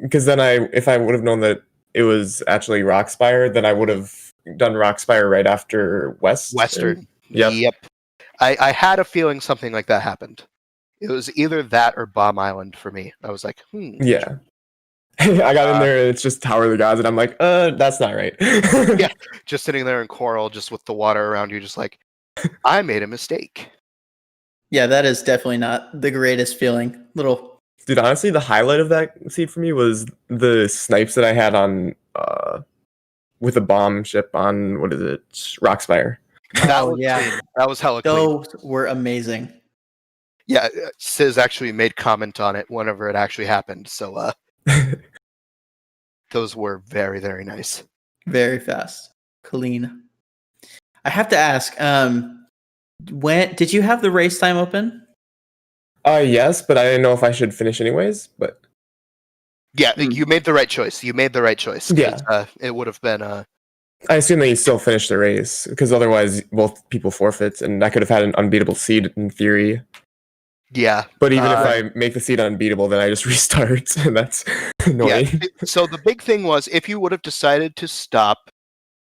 Because then if I would have known that it was actually Rockspire, then I would have done Rockspire right after Western. Yep. I had a feeling something like that happened. It was either that or Bomb Island for me. I was like, Yeah. I got in there and it's just Tower of the Gods, and I'm like, that's not right. Yeah. Just sitting there in coral, just with the water around you, just like, I made a mistake. Yeah, that is definitely not the greatest feeling. Little Dude, honestly, the highlight of that seed for me was the snipes that I had on with a bomb ship on, what is it, Rockspire. That Oh, was yeah. clean. That was hella clean. those were amazing. Yeah, Sis actually made comment on it whenever it actually happened. So those were very, very nice. Very fast. Clean. I have to ask, when did you have the race time open? Yes, but I didn't know if I should finish anyways, but Yeah, you made the right choice. You made the right choice. 'Cause, Yeah. It would have been I assume they still finish the race, because otherwise both people forfeit, and I could have had an unbeatable seed in theory. yeah. But even if I make the seed unbeatable, then I just restart, and that's annoying. Yeah. So the big thing was, if you would have decided to stop,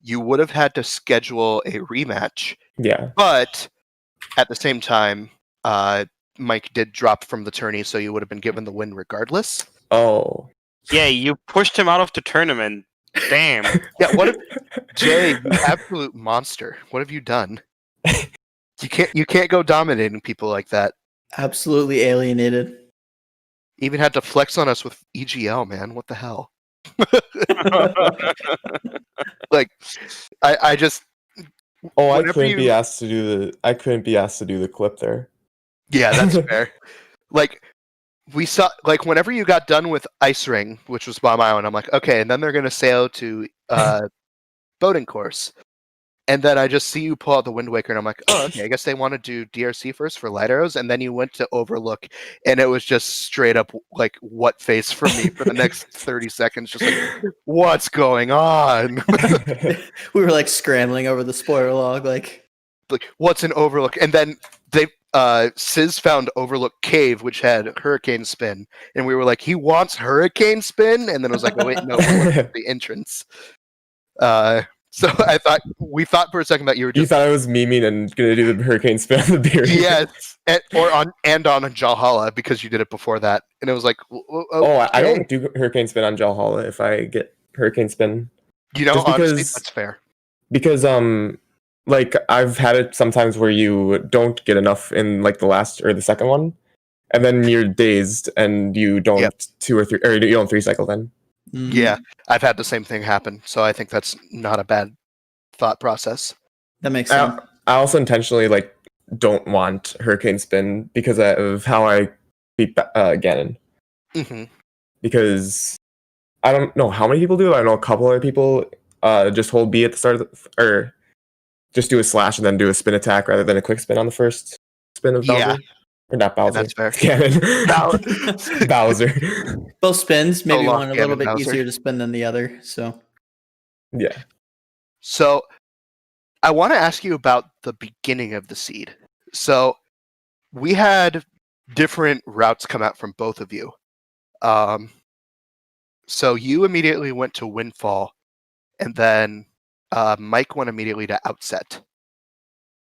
you would have had to schedule a rematch. Yeah. But at the same time, Mike did drop from the tourney, so you would have been given the win regardless. Oh. Yeah, you pushed him out of the tournament. Damn. Yeah, what if Jay, you absolute monster? What have you done? You can't go dominating people like that. Absolutely alienated. Even had to flex on us with EGL, man. What the hell? Like, I just Oh, I whenever couldn't be you- asked to do the clip there. yeah, that's fair. Like, we saw, like, whenever you got done with Ice Ring, which was Bomb Island, I'm like, okay, and then they're gonna sail to boating course, and then I just see you pull out the Wind Waker, and I'm like, oh, okay, I guess they want to do DRC first for light arrows, and then you went to Overlook, and it was just straight up like what face for me for the next 30 seconds, just like, what's going on? We were like scrambling over the spoiler log, like Like, what's an Overlook? And then they Sis found Overlook Cave, which had Hurricane Spin, and we were like, he wants Hurricane Spin, and then I was like, oh wait, no, we want the entrance. So we thought for a second that you were You just thought I was memeing and gonna do the hurricane spin on the beer. yes, on Jalhalla because you did it before that, and it was like, Oh, I don't do hurricane spin on Jalhalla if I get hurricane spin. You know, just honestly, because- that's fair. Because like I've had it sometimes where you don't get enough in like the last or the second one, and then you're dazed and you don't Yep. 2 or 3 or you don't 3 cycle then. Yeah, I've had the same thing happen, so I think that's not a bad thought process. that makes sense. I also intentionally like don't want hurricane spin because of how I beat Ganon. Hmm. Because I don't know how many people do it. I know a couple other people just hold B at the start of or just do a slash and then do a spin attack rather than a quick spin on the first spin of Bowser. Yeah. Or not Bowser. That's fair. Ganon. Bowser. Both spins, maybe long one a little Ganon bit Bowser. easier to spin than the other. So Yeah. So I want to ask you about the beginning of the seed. So we had different routes come out from both of you. So you immediately went to Windfall, and then Mike went immediately to Outset.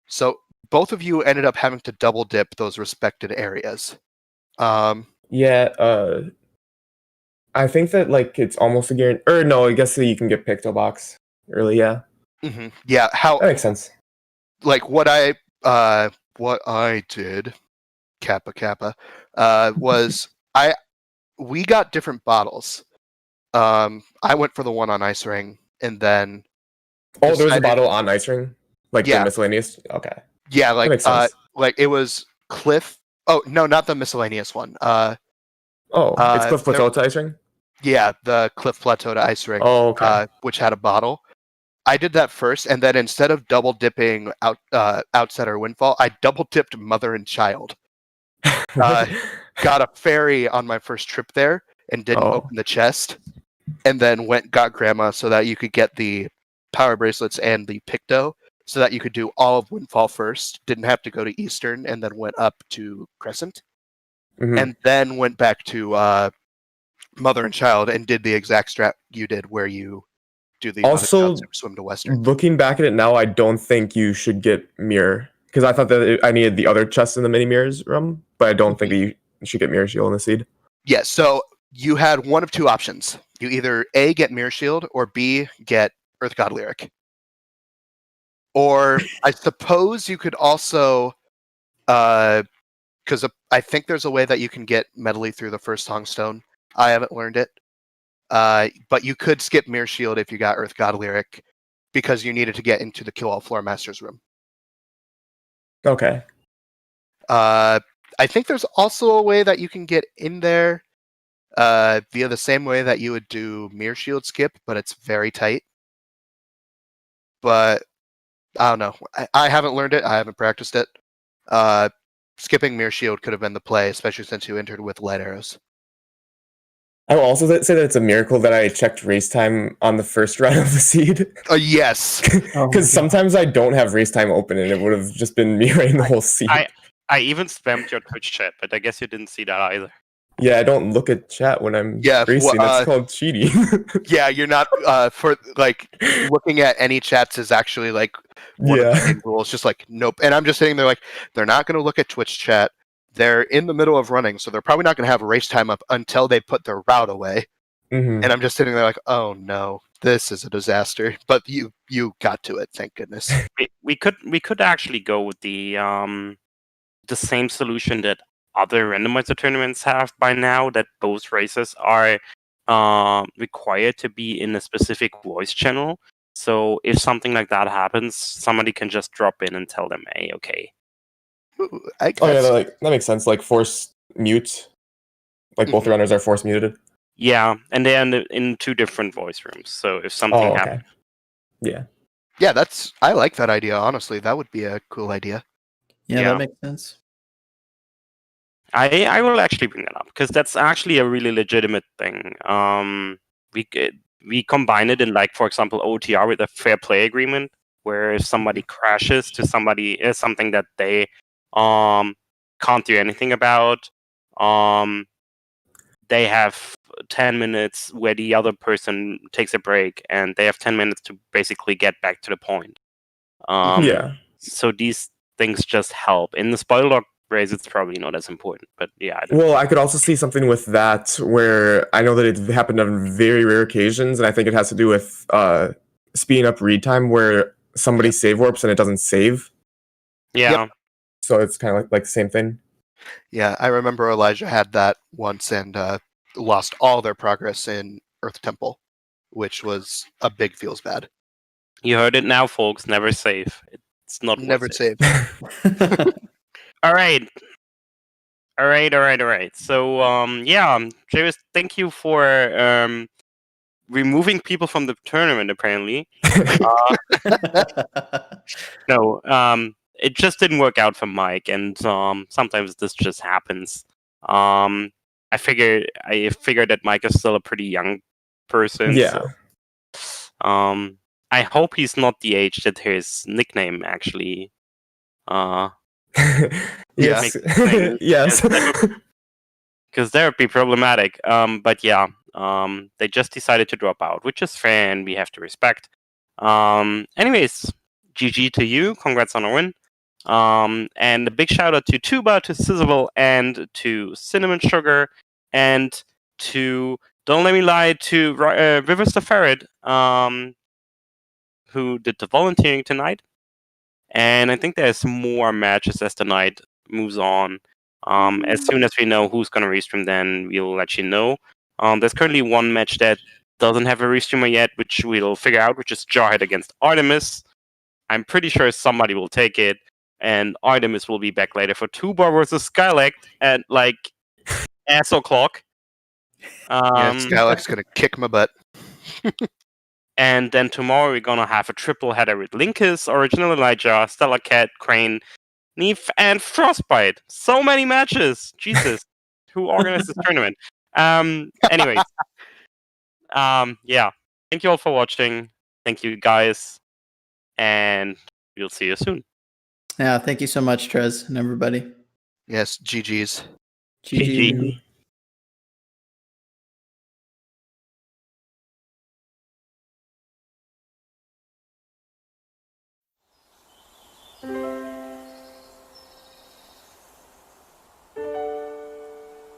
So both of you ended up having to double dip those respected areas. Yeah, I think that like it's almost a guarantee. Or no, I guess that you can get Picto Box early. Yeah, Yeah, how that makes sense. like what I did, Kappa, was We got different bottles. I went for the one on Ice Ring, and then Oh, there was a decided- bottle on Ice Ring, like Yeah. the miscellaneous. Okay, yeah, that makes sense. like it was Cliff. Oh no, not the miscellaneous one. Oh, it's Cliff there- Plateau to Ice Ring. Yeah, the Cliff Plateau to Ice Ring, Oh, okay. which had a bottle. I did that first, and then instead of double dipping Outset or Windfall, I double dipped Mother and Child. Got a fairy on my first trip there and didn't Oh. open the chest, and then got Grandma so that you could get the power bracelets and the Picto, so that you could do all of Windfall first. Didn't have to go to Eastern, and then went up to Crescent, Mhm. and then went back to Mother and Child and did the exact strat you did, where you do the Also, swim to Western. Looking back at it now, I don't think you should get mirror because I thought that I needed the other chests in the mini mirrors room, but I don't think that you should get mirror shield in the seed. Yeah, so you had one of two options. You either A, get Mirror Shield, or B, get Earth God Lyric. Or I suppose you could also, because I think there's a way that you can get Medley through the first Songstone. I haven't learned it. But you could skip Mirror Shield if you got Earth God Lyric, because you needed to get into the Kill All Floor Masters room. Okay. I think there's also a way that you can get in there via the same way that you would do Mirror Shield skip, but it's very tight. But I don't know. I haven't learned it. I haven't practiced it. Skipping Mirror Shield could have been the play, especially since you entered with light arrows. I will also say that it's a miracle that I checked race time on the first run of the seed. Yes. Oh my Because God. sometimes I don't have race time open and it would have just been me running the whole seed. I even spammed your Twitch chat, but I guess you didn't see that either. Yeah, I don't look at chat when I'm Yeah, racing. well, That's called cheating. Yeah, you're not for like looking at any chats is actually like one of the Yeah. main rules. Just like nope. And I'm just sitting there like they're not going to look at Twitch chat. They're in the middle of running, so they're probably not going to have race time up until they put their route away. Mhm. And I'm just sitting there like, oh no, this is a disaster. But you got to it, thank goodness. We could actually go with the same solution that other randomizer tournaments have by now, that both races are required to be in a specific voice channel. So if something like that happens, somebody can just drop in and tell them, hey, okay. Ooh, Oh yeah, that makes sense. Like force mute. Like both Mhm. runners are force muted. Yeah, and they're in two different voice rooms. So if something Oh, happens, okay. Yeah. Yeah, I like that idea. Honestly, that would be a cool idea. Yeah, Yeah. that makes sense. I will actually bring that up because that's actually a really legitimate thing. We combine it in, like, for example, OTR with a fair play agreement, where if somebody crashes to somebody something that they can't do anything about, they have 10 minutes where the other person takes a break, and they have 10 minutes to basically get back to the point. Yeah. So these things just help. In the spoiler log race, it's probably not as important, but yeah. Well, I could also see something with that where I know that it happened on very rare occasions, and I think it has to do with speeding up read time where somebody save warps and it doesn't save. Yeah. So it's kind of like the same thing. Yeah, I remember Elijah had that once and lost all their progress in Earth Temple, which was a big feels bad. You heard it now, folks. Never save. It's not Never worth it. saved. All right. So, yeah, Javis, thank you for removing people from the tournament, apparently. No, it just didn't work out for Mike, and sometimes this just happens. I figured that Mike is still a pretty young person. Yeah. So, I hope he's not the age that his nickname actually Yes. things- Yes. because that would be problematic. But yeah, they just decided to drop out, which is fair, and we have to respect. Anyways, GG to you. Congrats on a win. And a big shout out to Tuba, to Sizzle, and to Cinnamon Sugar, and to, don't let me lie, to Rivers the Ferret, who did the volunteering tonight. And I think there's more matches as the night moves on. As soon as we know who's gonna restream, then we'll let you know. There's currently one match that doesn't have a restreamer yet, which we'll figure out, which is Jarhead against Artemis. I'm pretty sure somebody will take it, and Artemis will be back later for 2-bar versus Skylect at like ass o'clock. Yeah, Skylax's gonna kick my butt. And then tomorrow we're gonna have a triple header with Linkus, Original Elijah, Stellar Cat, Crane, Neef, and Frostbite. So many matches. Jesus. Who organized this tournament? Anyways. Yeah. Thank you all for watching. Thank you guys. And we'll see you soon. Yeah, thank you so much, Trez, and everybody. Yes, GG's. GG. GG.